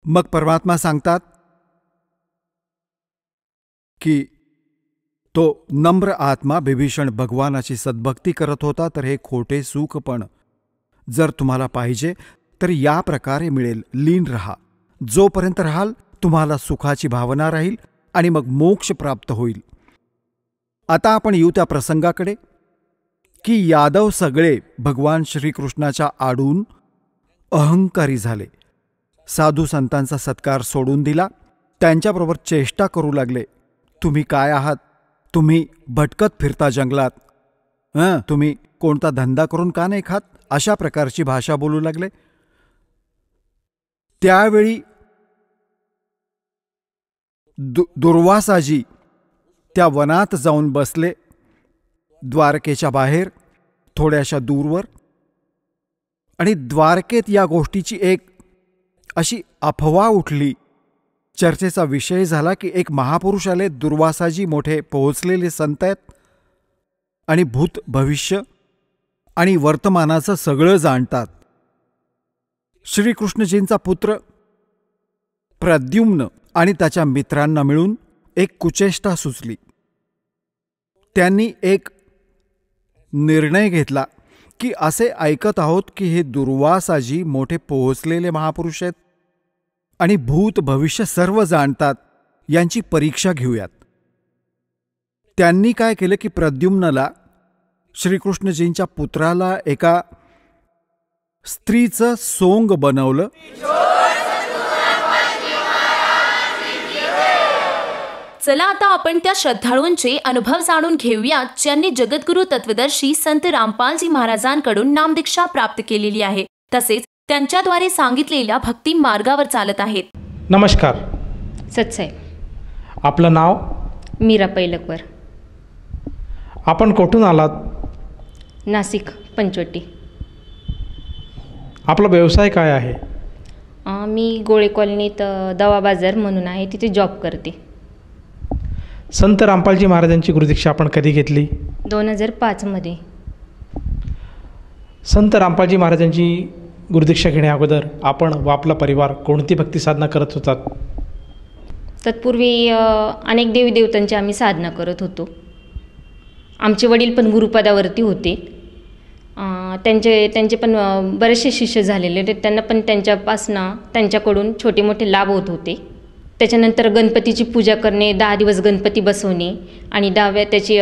मग परमात्मा सांगतात की तो नम्र आत्मा बिभीषण भगवानाची सद्भक्ती करत होता, तर हे खोटे सुख पण जर तुम्हाला पाहिजे तर या प्रकारे मिळेल। लीन रहा, जोपर्यंत राहाल तुम्हाला सुखाची भावना राहील आणि मग मोक्ष प्राप्त होईल। आता आपण येऊ त्या प्रसंगाकडे की यादव सगळे भगवान श्रीकृष्णाच्या आडून अहंकारी झाले, साधू संतांचा सत्कार सोडून दिला, त्यांच्याबरोबर चेष्टा करू लागले। तुम्ही काय आहात, तुम्ही भटकत फिरता जंगलात, तुम्ही कोणता धंदा करून का नाही खात, अशा प्रकारची भाषा बोलू लागले। त्यावेळी दुर्वासाजी त्या वनात जाऊन बसले, द्वारकेच्या बाहेर थोड्याशा दूरवर, आणि द्वारकेत या गोष्टीची एक अशी अफवा उठली, चर्चेचा विषय झाला की एक महापुरुष आले, दुर्वासाजी मोठे पोहोचलेले संत आहेत आणि भूत भविष्य आणि वर्तमानाचं सगळं जाणतात। श्रीकृष्णजींचा पुत्र प्रद्युम्न आणि त्याच्या मित्रांना मिळून एक कुचेष्टा सुचली। त्यांनी एक निर्णय घेतला की असे ऐकत आहोत की हे दुर्वासाजी मोठे पोहोचलेले महापुरुष आहेत आणि भूत भविष्य सर्व जाणतात, यांची परीक्षा घेऊयात। त्यांनी काय केलं की प्रद्युम्नला, श्रीकृष्णजींच्या पुत्राला, एका स्त्रीचं सोंग बनवलं चला आता आपण त्या श्रद्धाळूंचे अनुभव जाणून घेऊयात ज्यांनी जगद्गुरु तत्वदर्शी संत रामपालजी महाराजांकडून नामदीक्षा प्राप्त केलेली आहे, तसेच त्यांच्याद्वारे सांगितलेल्या भक्ती मार्गावर चालत आहेत। नमस्कार सत्साहेब। आपलं नाव? मीरा पैलकवर। आपण कुठून आलात? नाशिक पंचवटी। आपला व्यवसाय काय आहे? मी गोळे कॉलनीत दवा बाजार म्हणून आहे, तिथे जॉब करते। संत रामपालजी महाराजांची गुरुदीक्षा आपण कधी घेतली? 2005 मध्ये। संत रामपालजी महाराजांची गुरुदीक्षा घेण्या अगोदर आपण व आपला परिवार कोणती भक्ती साधना करत होतात? तत्पूर्वी अनेक देवी देवतांची आम्ही साधना करत होतो। आमचे वडील पण गुरुपदावरती होते। त्यांचे पण बरेचसे शिष्य झालेले होते, त्यांना पण त्यांच्याकडून छोटे मोठे लाभ होत होते. त्याच्यानंतर गणपतीची पूजा करणे, 10 दिवस गणपती बसवणे आणि त्याची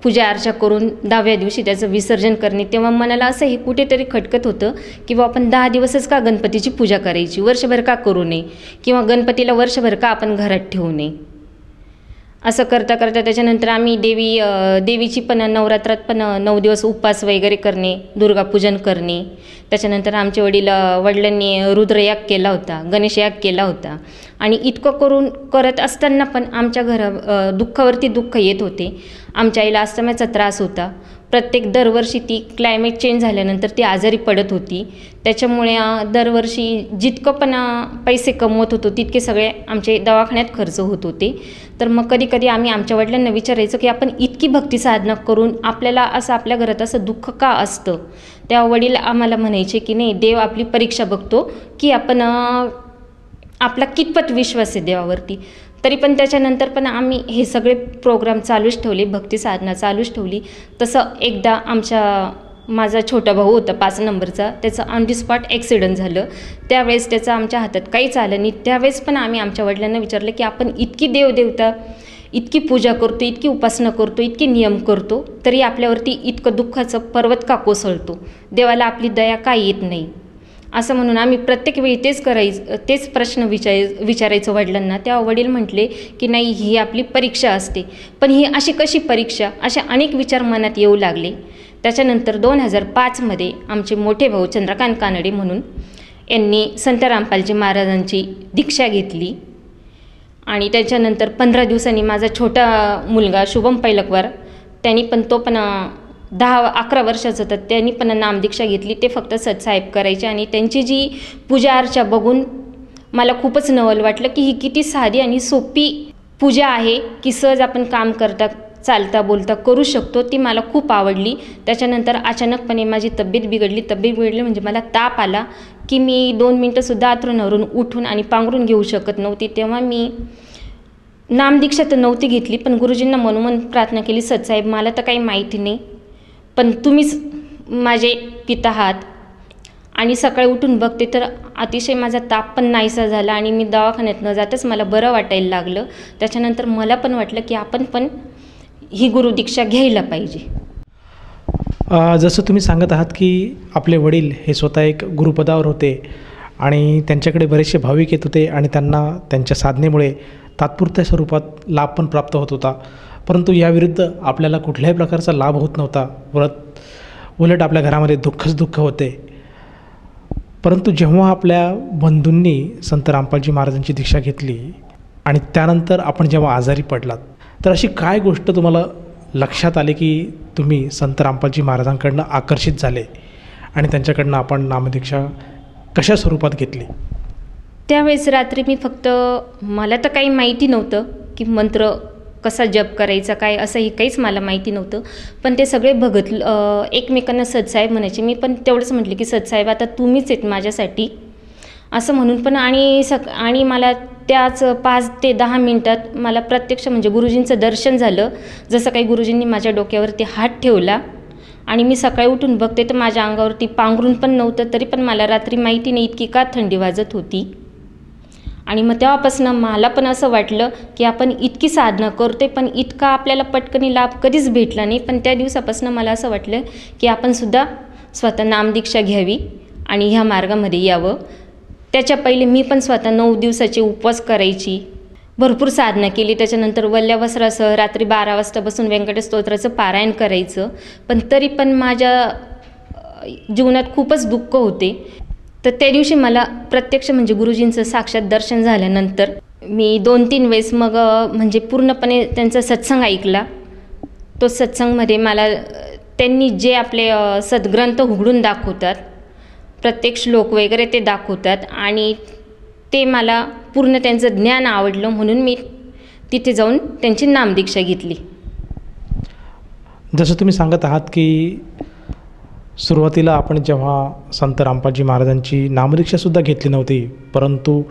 पूजा अर्चा करून 10व्या दिवशी त्याचं विसर्जन करणे. तेव्हा मनाला असं हे कुठेतरी खटकत होतं की बा आपण 10 दिवसच का गणपतीची पूजा करायची, वर्षभर का करू नये, किंवा गणपतीला वर्षभर का आपण घरात ठेवू नये. असं करता करता त्याच्यानंतर आम्ही देवीची पण नवरात्रात पण 9 दिवस उपवास वगैरे करणे, दुर्गापूजन करणे. त्याच्यानंतर आमचे वडिलांनी रुद्रयाग केला होता, गणेश याग केला होता. आणि इतकं करत असताना पण आमच्या दुःखावरती दुःख येत होते. आमच्या आईला अस्थमाचा त्रास होता. दरवर्षी ती क्लायमेट चेंज झाल्यानंतर ती आजारी पडत होती. त्याच्यामुळे दरवर्षी जितकं पण पैसे कमवत होतो तितके सगळे आमचे दवाखान्यात खर्च होत होते. तर मग कधी कधी आम्ही आमच्या वडिलांना विचारायचो की आपण इतकी भक्ती साधना करून आपल्याला आपल्या घरात असं दुःख का असतं. तेव्हा वडील आम्हाला म्हणायचे की नाही, देव आपली परीक्षा बघतो की आपण आपला कितपत विश्वास आहे देवावरती. तरी पण त्याच्यानंतर पण आम्ही हे सगळे प्रोग्राम चालूच ठेवले, भक्ती साधना चालूच ठेवली. तसं एकदा माझा छोटा भाऊ होता 5 नंबरचा, त्याचं ऑन दी स्पॉट ॲक्सिडेंट झालं. त्यावेळेस त्याचं आमच्या हातात काहीच आलं नाही. त्यावेळेस पण आम्ही आमच्या वडिलांना विचारलं की आपण इतकी देवदेवता, इतकी पूजा करतो, इतकी उपासना करतो, इतके नियम करतो, तरी आपल्यावरती इतकं दुःखाचं पर्वत का कोसळतो, देवाला आपली दया का येत नाही. असं म्हणून आम्ही प्रत्येक वेळी तेच प्रश्न विचारायचो वडिलांना. तेव्हा वडील म्हटले की नाही, ही आपली परीक्षा असते. पण ही अशी कशी परीक्षा, अशा अनेक विचार मनात येऊ लागले. त्याच्यानंतर 2005मध्ये आमचे मोठे भाऊ चंद्रकांत कानडे म्हणून यांनी संत रामपालजी महाराजांची दीक्षा घेतली. आणि त्याच्यानंतर 15 दिवसांनी माझा छोटा मुलगा शुभम पैलकवार, तो पण 10-11 वर्षाचं होतं, त्यांनी पण नामदीक्षा घेतली. ते फक्त सतसाहेब करायचे. आणि त्यांची जी पूजा अर्चा बघून मला खूपच नवल वाटलं की ही किती साधी आणि सोपी पूजा आहे की सहज आपण काम करता, चालता, बोलता करू शकतो. ती मला खूप आवडली. त्याच्यानंतर अचानकपणे माझी तब्येत बिघडली म्हणजे मला ताप आला की मी 2 मिनटंसुद्धा अंथरुणावरून उठून आणि पांघरून घेऊ शकत नव्हती. तेव्हा मी नामदीक्षा तर नव्हती घेतली, पण गुरुजींना मनोमन प्रार्थना केली, सतसाहेब मला तर काही माहिती नाही, पण तुम्हीच माझे पिता आहात. आणि सकाळी उठून बघते तर अतिशय माझा ताप पण नाहीसा झाला आणि मी दवाखान्यात न जाताच मला बरं वाटायला लागलं. त्याच्यानंतर मला पण वाटलं की आपण पण ही गुरुदीक्षा घ्यायला पाहिजे. जसं तुम्ही सांगत आहात की आपले वडील हे स्वतः एक गुरुपदावर होते आणि त्यांच्याकडे बरेचसे भाविक येत होते आणि त्यांना त्यांच्या साधनेमुळे तात्पुरत्या स्वरूपात लाभ पण प्राप्त होत होता. परंतु याविरुद्ध आपल्याला कुठल्याही प्रकारचा लाभ होत नव्हता. उलट आपल्या घरामध्ये दुःखच दुःख होते. परंतु जेव्हा आपल्या बंधूंनी संत रामपालजी महाराजांची दीक्षा घेतली आणि त्यानंतर आपण जेव्हा आजारी पडलात, तर अशी काय गोष्ट तुम्हाला लक्षात आली की तुम्ही संत रामपालजी महाराजांकडनं आकर्षित झाले आणि त्यांच्याकडनं आपण नामदीक्षा कशा स्वरूपात घेतली? त्यावेळेस रात्री मी मला तर काही माहिती नव्हतं की मंत्र कसा जप करायचा, काय असंही काहीच मला माहिती नव्हतं. पण ते सगळे एकमेकांना सतसाहेब म्हणायचे. मी पण तेवढंच म्हटले की सतसाहेब आता तुम्हीच आहेत माझ्यासाठी असं म्हणून. पण आणि मला त्याच 5 ते 10 मिनटात मला प्रत्यक्ष म्हणजे गुरुजींचं दर्शन झालं. जसं काही गुरुजींनी माझ्या डोक्यावरती हात ठेवला आणि मी सकाळी उठून बघते तर माझ्या अंगावरती पांघरून पण नव्हतं. तरी पण मला रात्री माहिती नाही इतकी का थंडी वाजत होती. आणि मग तेव्हापासून मला पण असं वाटलं की आपण इतकी साधना करतोय पण इतका आपल्याला पटकनी लाभ कधीच भेटला नाही. पण त्या दिवसापासून मला असं वाटलं की आपण सुद्धा स्वतः नामदीक्षा घ्यावी आणि ह्या मार्गामध्ये यावं. त्याच्या पहिले मी पण स्वतः 9 दिवसाचे उपवास करायची, भरपूर साधना केली. त्याच्यानंतर वल्ल्या वस्त्रासह रात्री 12 वाजता बसून व्यंकटेश स्तोत्राचं पारायण करायचं. पण तरी पण माझ्या जीवनात खूपच दुःख होते. तर त्या दिवशी मला प्रत्यक्ष म्हणजे गुरुजींचं साक्षात दर्शन झाल्यानंतर मी 2-3 वेळेस मग म्हणजे पूर्णपणे त्यांचा सत्संग ऐकला. तो सत्संगमध्ये मला त्यांनी जे आपले सद्ग्रंथ उघडून दाखवतात, प्रत्येक श्लोक वगैरे ते दाखवतात आणि ते मला पूर्ण त्यांचं ज्ञान आवडलं. म्हणून मी तिथे जाऊन त्यांची नामदीक्षा घेतली. जसं तुम्ही सांगत आहात की सुरुवातीला आपण जेव्हा संत रामपालजी महाराजांची नामदीक्षासुद्धा घेतली नव्हती, परंतु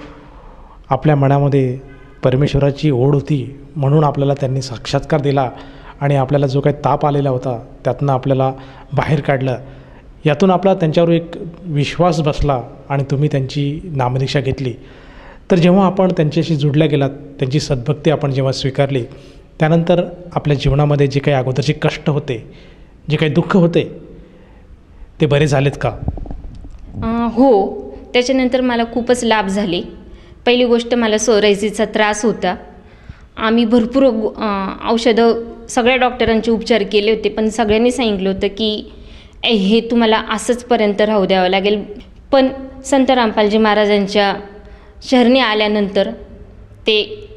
आपल्या मनामध्ये परमेश्वराची ओढ होती म्हणून आपल्याला त्यांनी साक्षात्कार दिला आणि आपल्याला जो काही ताप आलेला होता त्यातनं आपल्याला बाहेर काढलं. यातून आपला त्यांच्यावर एक विश्वास बसला आणि तुम्ही त्यांची नामदीक्षा घेतली. तर जेव्हा आपण त्यांच्याशी जुडल्या गेलात, त्यांची सद्भक्ती आपण जेव्हा स्वीकारली, त्यानंतर आपल्या जीवनामध्ये जे काही अगोदरचे कष्ट होते, जे काही दुःख होते, ते बरे झालेत का? हो, त्याच्यानंतर मला खूपच लाभ झाले. पहिली गोष्ट, मला सोरायसिसचा त्रास होता. आम्ही भरपूर औषधं, सगळ्या डॉक्टरांचे उपचार केले होते, पण सगळ्यांनी सांगितलं होतं की हे तुम्हाला असंचपर्यंत राहू द्यावं लागेल. पण संत रामपालजी महाराजांच्या शरणी आल्यानंतर ते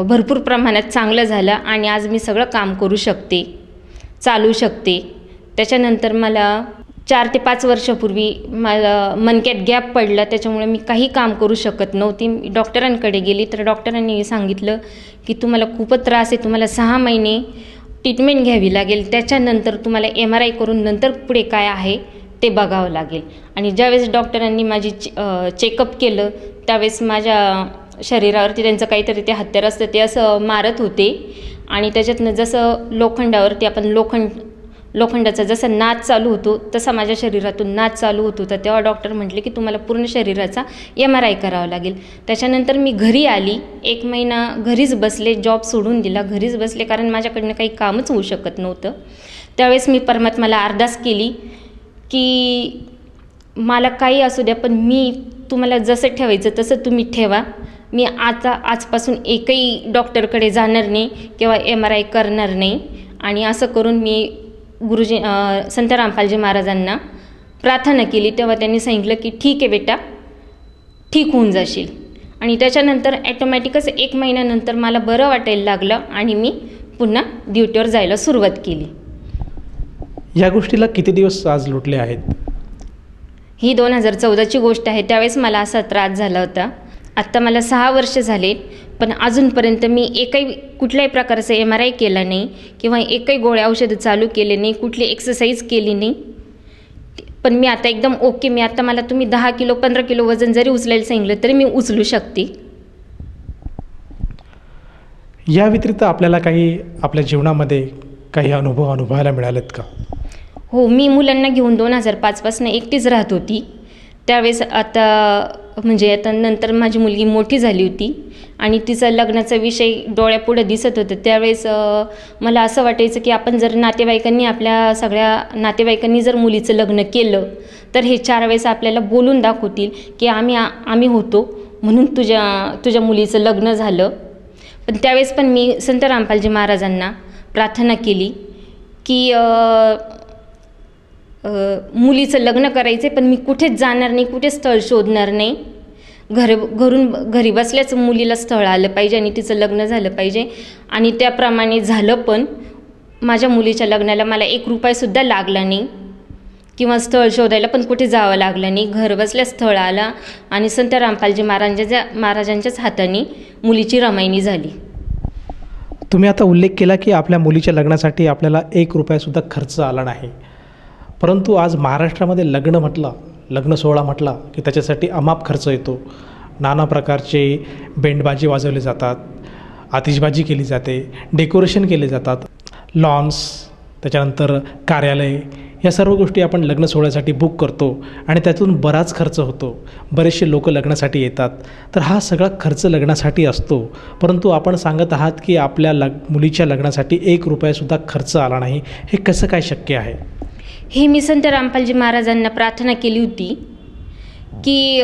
भरपूर प्रमाणात चांगलं झालं आणि आज मी सगळं काम करू शकते, चालू शकते. त्याच्यानंतर मला 4 ते 5 वर्षापूर्वी मला मणक्यात गॅप पडला, त्याच्यामुळे मी काही काम करू शकत नव्हती. मी डॉक्टरांकडे गेली तर डॉक्टरांनी सांगितलं की तुम्हाला खूपच त्रास आहे, तुम्हाला 6 महिने ट्रीटमेंट घ्यावी लागेल, त्याच्यानंतर तुम्हाला MRI करून नंतर पुढे काय आहे ते बघावं लागेल. आणि ज्यावेळेस डॉक्टरांनी माझी चेकअप केलं त्यावेळेस माझ्या शरीरावरती त्यांचं काहीतरी ते हत्यार असतं ते असं मारत होते आणि त्याच्यातनं जसं लोखंडावरती आपण लोखंडाचा जसा नाद चालू होतो तसा माझ्या शरीरातून नाद चालू होत होता. तेव्हा डॉक्टर म्हटले की तुम्हाला पूर्ण शरीराचा MRI करावा लागेल. त्याच्यानंतर मी घरी आली, 1 महिना घरीच बसले, जॉब सोडून दिला, घरीच बसले, कारण माझ्याकडनं काही कामच होऊ शकत नव्हतं. त्यावेळेस मी परमात्म्याला अरदास केली की मला काही असू द्या, पण मी तुम्हाला जसं ठेवायचं तसं तुम्ही ठेवा. मी आजपासून एकही डॉक्टरकडे जाणार नाही किंवा MRI करणार नाही. आणि असं करून मी गुरुजी संत रामपालजी महाराजांना प्रार्थना केली. तेव्हा त्यांनी सांगितलं की ठीक आहे बेटा, ठीक होऊन जाशील. आणि त्याच्यानंतर ॲटोमॅटिकच 1 महिन्यानंतर मला बरं वाटायला लागलं आणि मी पुन्हा ड्युटीवर जायला सुरुवात केली. या गोष्टीला किती दिवस आज लुटले आहेत? ही 2014ची गोष्ट आहे. त्यावेळेस मला असा त्रास झाला होता. आत्ता मला 6 वर्ष झाले, पण अजूनपर्यंत मी कुठल्याही प्रकारचं MRI केला नाही किंवा एकही गोळ्या औषधं चालू केले नाही, कुठली एक्सरसाइज केली नाही. पण मी आता एकदम ओके. मी आता मला तुम्ही 10 किलो 15 किलो वजन जरी उचलायला सांगितलं तरी मी उचलू शकते. या व्यतिरिक्त आपल्याला काही आपल्या जीवनामध्ये काही अनुभव अनुभवायला मिळालेत का? हो, मी मुलांना घेऊन 2005 पासून एकटीच राहत होती. त्यावेळेस आता नंतर माझी मुलगी मोठी झाली होती आणि तिचा लग्नाचा विषय डोळ्यापुढे दिसत होतं. त्यावेळेस मला असं वाटायचं की आपण जर आपल्या सगळ्या नातेवाईकांनी जर मुलीचं लग्न केलं तर हे 4 वेळेस आपल्याला बोलून दाखवतील की आम्ही होतो म्हणून तुझ्या मुलीचं लग्न झालं. पण त्यावेळेस पण मी संत रामपालजी महाराजांना प्रार्थना केली की मुलीचं लग्न करायचं, पण मी कुठेच जाणार नाही, कुठे स्थळ शोधणार नाही. घरी बसल्याच मुलीला स्थळ आलं पाहिजे आणि तिचं लग्न झालं पाहिजे. आणि त्याप्रमाणे झालं. पण माझ्या मुलीच्या लग्नाला मला 1 रुपयासुद्धा लागला नाही किंवा स्थळ शोधायला पण कुठे जावं लागलं नाही. घर बसल्या स्थळ आला आणि संत रामपालजी महाराजांच्याच हाताने मुलीची रमाईनी झाली. तुम्ही आता उल्लेख केला की आपल्या मुलीच्या लग्नासाठी आपल्याला 1 रुपयासुद्धा खर्च आला नाही, परंतु आज महाराष्ट्रामध्ये लग्न सोहळा म्हटला की त्याच्यासाठी अमाप खर्च येतो. नाना प्रकारचे बेंडबाजी वाजवले जातात, आतिषबाजी केली जाते, डेकोरेशन केले जातात, लॉन्स, त्याच्यानंतर कार्यालय, या सर्व गोष्टी आपण लग्न सोहळ्यासाठी बुक करतो आणि त्यातून बराच खर्च होतो. बरेचसे लोक लग्नासाठी येतात. तर हा सगळा खर्च लग्नासाठी असतो, परंतु आपण सांगत आहात की आपल्या मुलीच्या लग्नासाठी 1 रुपयासुद्धा खर्च आला नाही. हे कसं काय शक्य आहे? हे मी संत रामपालजी महाराजांना प्रार्थना केली होती की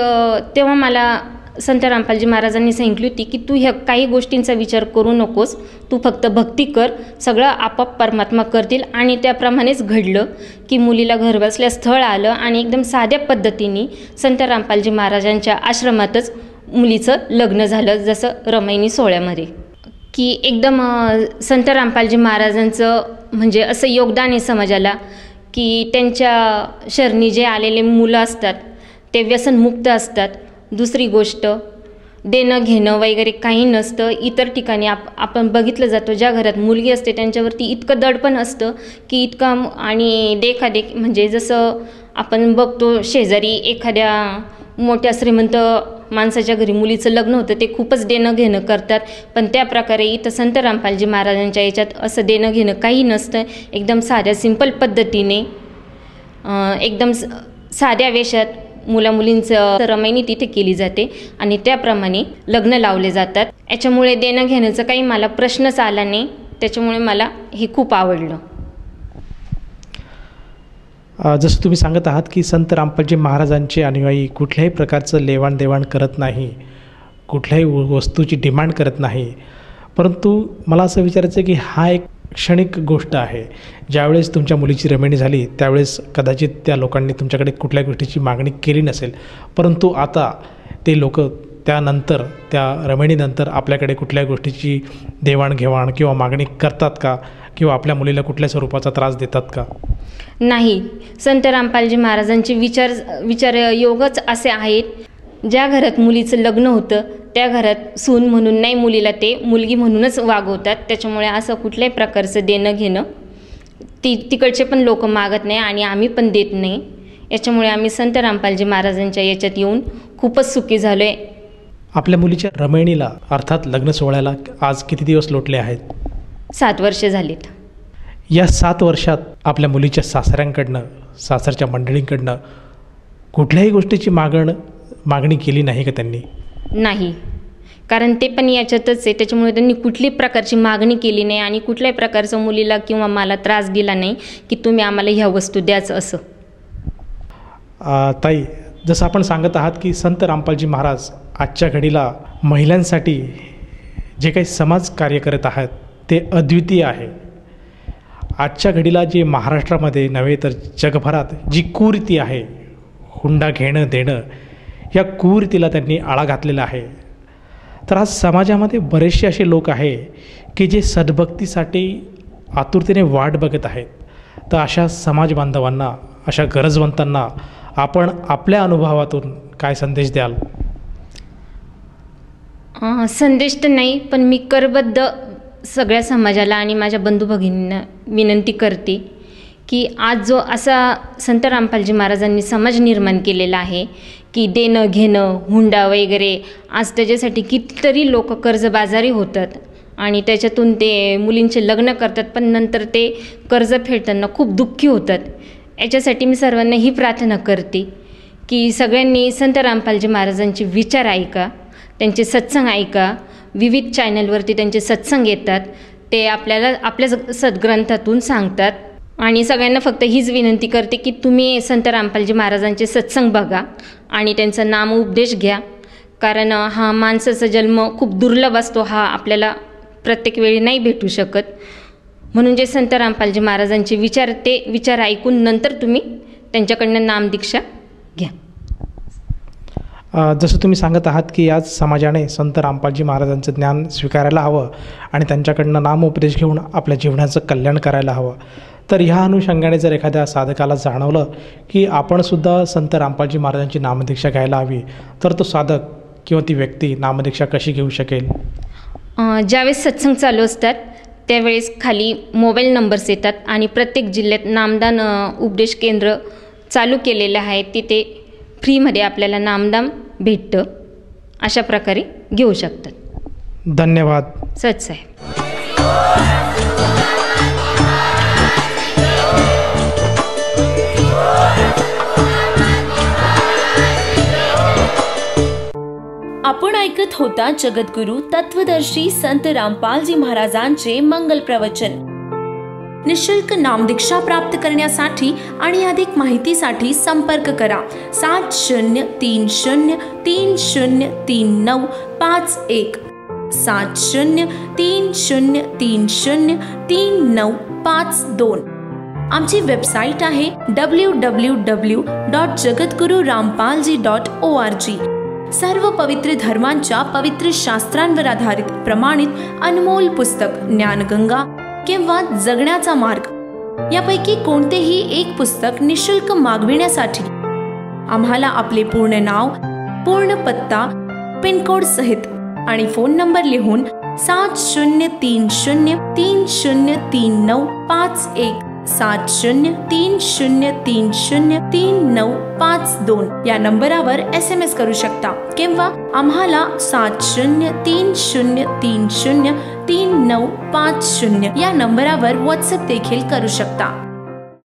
तेव्हा मला संत रामपालजी महाराजांनी सांगितली होती की तू ह्या काही गोष्टींचा विचार करू नकोस, तू फक्त भक्ती कर, सगळं आपोआप परमात्मा करतील. आणि त्याप्रमाणेच घडलं की मुलीला घरबसल्या स्थळ आलं आणि एकदम साध्या पद्धतीने संत रामपालजी महाराजांच्या आश्रमातच मुलीचं लग्न झालं, जसं रमाईनी सोहळ्यामध्ये. की एकदम संत रामपालजी महाराजांचं म्हणजे असं योगदान आहे समाजाला की त्यांच्या शरणी जे आलेले मुलं असतात ते व्यसनमुक्त असतात. दुसरी गोष्ट, देणं घेणं वगैरे काही नसतं. इतर ठिकाणी आपण बघितलं जातो, ज्या घरात मुलगी असते त्यांच्यावरती इतकं दडपण असतं की इतकं, आणि देखादेख म्हणजे जसं आपण बघतो शेजारी एखाद्या मोठ्या श्रीमंत माणसाच्या घरी मुलीचं लग्न होतं ते खूपच देणं घेणं करतात. पण त्या प्रकारे इथं संत रामपालजी महाराजांच्या याच्यात असं देणं घेणं काही नसतं. एकदम साध्या सिंपल पद्धतीने एकदम साध्या वेशात मुलामुलींचं रमैनी तिथे केली जाते आणि त्याप्रमाणे लग्न लावले जातात. याच्यामुळे देणं घेण्याचा काही मला प्रश्नच आला नाही. त्याच्यामुळे मला हे खूप आवडलं. जसं तुम्ही सांगत आहात की संत रामपालजी महाराजांचे अनुयायी कुठल्याही प्रकारचं लेवाणदेवाण करत नाही, कुठल्याही वस्तूची डिमांड करत नाही. परंतु मला असं विचारायचं आहे की हा एक क्षणिक गोष्ट आहे. ज्यावेळेस तुमच्या मुलीची रमणी झाली त्यावेळेस कदाचित त्या लोकांनी तुमच्याकडे कुठल्या गोष्टीची मागणी केली नसेल, परंतु आता ते लोक त्यानंतर त्या रमणीनंतर आपल्याकडे कुठल्या गोष्टीची देवाणघेवाण किंवा मागणी करतात का, किंवा आपल्या मुलीला कुठल्या स्वरूपाचा त्रास देतात का? नाही. संत रामपालजी महाराजांचे विचार योगच असे आहेत, ज्या घरात मुलीचं लग्न होतं त्या घरात सून म्हणून नाही, मुलीला ते मुलगी म्हणूनच वागवतात. त्याच्यामुळे असं कुठल्याही प्रकारचं देणं घेणं तिकडचे पण लोक मागत नाही आणि आम्ही पण देत नाही. याच्यामुळे आम्ही संत रामपालजी महाराजांच्या याच्यात येऊन खूपच सुखी झालो आहे. आपल्या मुलीच्या रमणीला अर्थात लग्न सोहळ्याला आज किती दिवस लोटले आहेत? 7 वर्ष झालीत. या 7 वर्षात आपल्या मुलीच्या सासऱ्यांकडनं, सासरच्या मंडळींकडनं कुठल्याही गोष्टीची मागणी केली नाही का त्यांनी? नाही, कारण ते पण याच्यातच आहे. त्याच्यामुळे त्यांनी कुठल्याही प्रकारची मागणी केली नाही आणि कुठल्याही प्रकारचा मुलीला किंवा मला त्रास दिला नाही की तुम्ही आम्हाला ह्या वस्तू द्याच असं. ताई, जसं आपण सांगत आहात की संत रामपालजी महाराज आजच्या घडीला महिलांसाठी जे काही समाज कार्य करत आहात ते अद्वितीय आहे. आजच्या घडीला जे महाराष्ट्रामध्ये नव्हे तर जगभरात जी कुरीती आहे, हुंडा घेणं देणं, या कुरीतीला त्यांनी आळा घातलेला आहे. तर आज समाजामध्ये बरेचसे असे लोक आहे की जे सद्भक्तीसाठी आतुरतेने वाट बघत आहेत. तर अशा समाज बांधवांना, अशा गरजवंतांना आपण आपल्या अनुभवातून काय संदेश द्याल? संदेश तर नाही, पण मी करबद्ध सगळ्या समाजाला आणि माझ्या बंधू भगिनींना विनंती करते की आज जो असा संत रामपालजी महाराजांनी समाज निर्माण केलेला आहे की देणं घेणं, हुंडा वगैरे, आज त्याच्यासाठी कितीतरी लोक कर्जबाजारी होतात आणि त्याच्यातून ते मुलींचे लग्न करतात, पण नंतर ते कर्ज फेडताना खूप दुःखी होतात. याच्यासाठी मी सर्वांना ही प्रार्थना करते की सगळ्यांनी संत रामपालजी महाराजांचे विचार ऐका, त्यांचे सत्संग ऐका. विविध चॅनलवरती त्यांचे सत्संग येतात, ते आपल्याला आपल्या सद्ग्रंथातून सांगतात. आणि सगळ्यांना फक्त हीच विनंती करते की तुम्ही संत रामपालजी महाराजांचे सत्संग बघा आणि त्यांचा नामउपदेश घ्या. कारण हा माणसाचा जन्म खूप दुर्लभ असतो, हा आपल्याला प्रत्येक वेळी नाही भेटू शकत. म्हणून जे संत रामपालजी महाराजांचे विचार, ते विचार ऐकून नंतर तुम्ही त्यांच्याकडनं नामदीक्षा घ्या. जसं तुम्ही सांगत आहात की आज समाजाने संत रामपालजी महाराजांचं ज्ञान स्वीकारायला हवं आणि त्यांच्याकडनं नामोपदेश घेऊन आपल्या जीवनाचं कल्याण करायला हवं. तर ह्या अनुषंगाने जर एखाद्या साधकाला जाणवलं की आपणसुद्धा संत रामपालजी महाराजांची नामदीक्षा घ्यायला हवी, तर तो साधक किंवा ती व्यक्ती नामदीक्षा कशी घेऊ शकेल? ज्यावेळेस सत्संग चालू असतात त्यावेळेस खाली मोबाईल नंबर्स येतात आणि प्रत्येक जिल्ह्यात नामदान उपदेश केंद्र चालू केलेलं आहे. तिथे फ्रीमध्ये आपल्याला नामदान भेटतं. अशा प्रकारे घेऊ शकतात. धन्यवाद. सत्साहेब. आपण ऐकत होता जगद्गुरु तत्वदर्शी संत रामपालजी महाराजांचे मंगल प्रवचन. निशुल्क नामदीक्षा प्राप्त करण्यासाठी आणि अधिक माहितीसाठी संपर्क करा 7030303951 7030303952. आमची वेबसाईट आहे www.jagadgururampalji.org. सर्व पवित्र धर्मांच्या पवित्र शास्त्रांवर आधारित प्रमाणित अनमोल पुस्तक ज्ञानगंगा किंवा जगण्याचा मार्ग यापैकी कोणतेही एक पुस्तक निशुल्क मागविण्यासाठी आम्हाला आपले पूर्ण नाव, पूर्ण पत्ता, पिनकोड सहित आणि फोन नंबर लिहून 7030303951 7030303952 या नंबरावर SMS करू शकता किंवा आम्हाला 7030303950 या नंबरावर WhatsApp देखील करू शकता.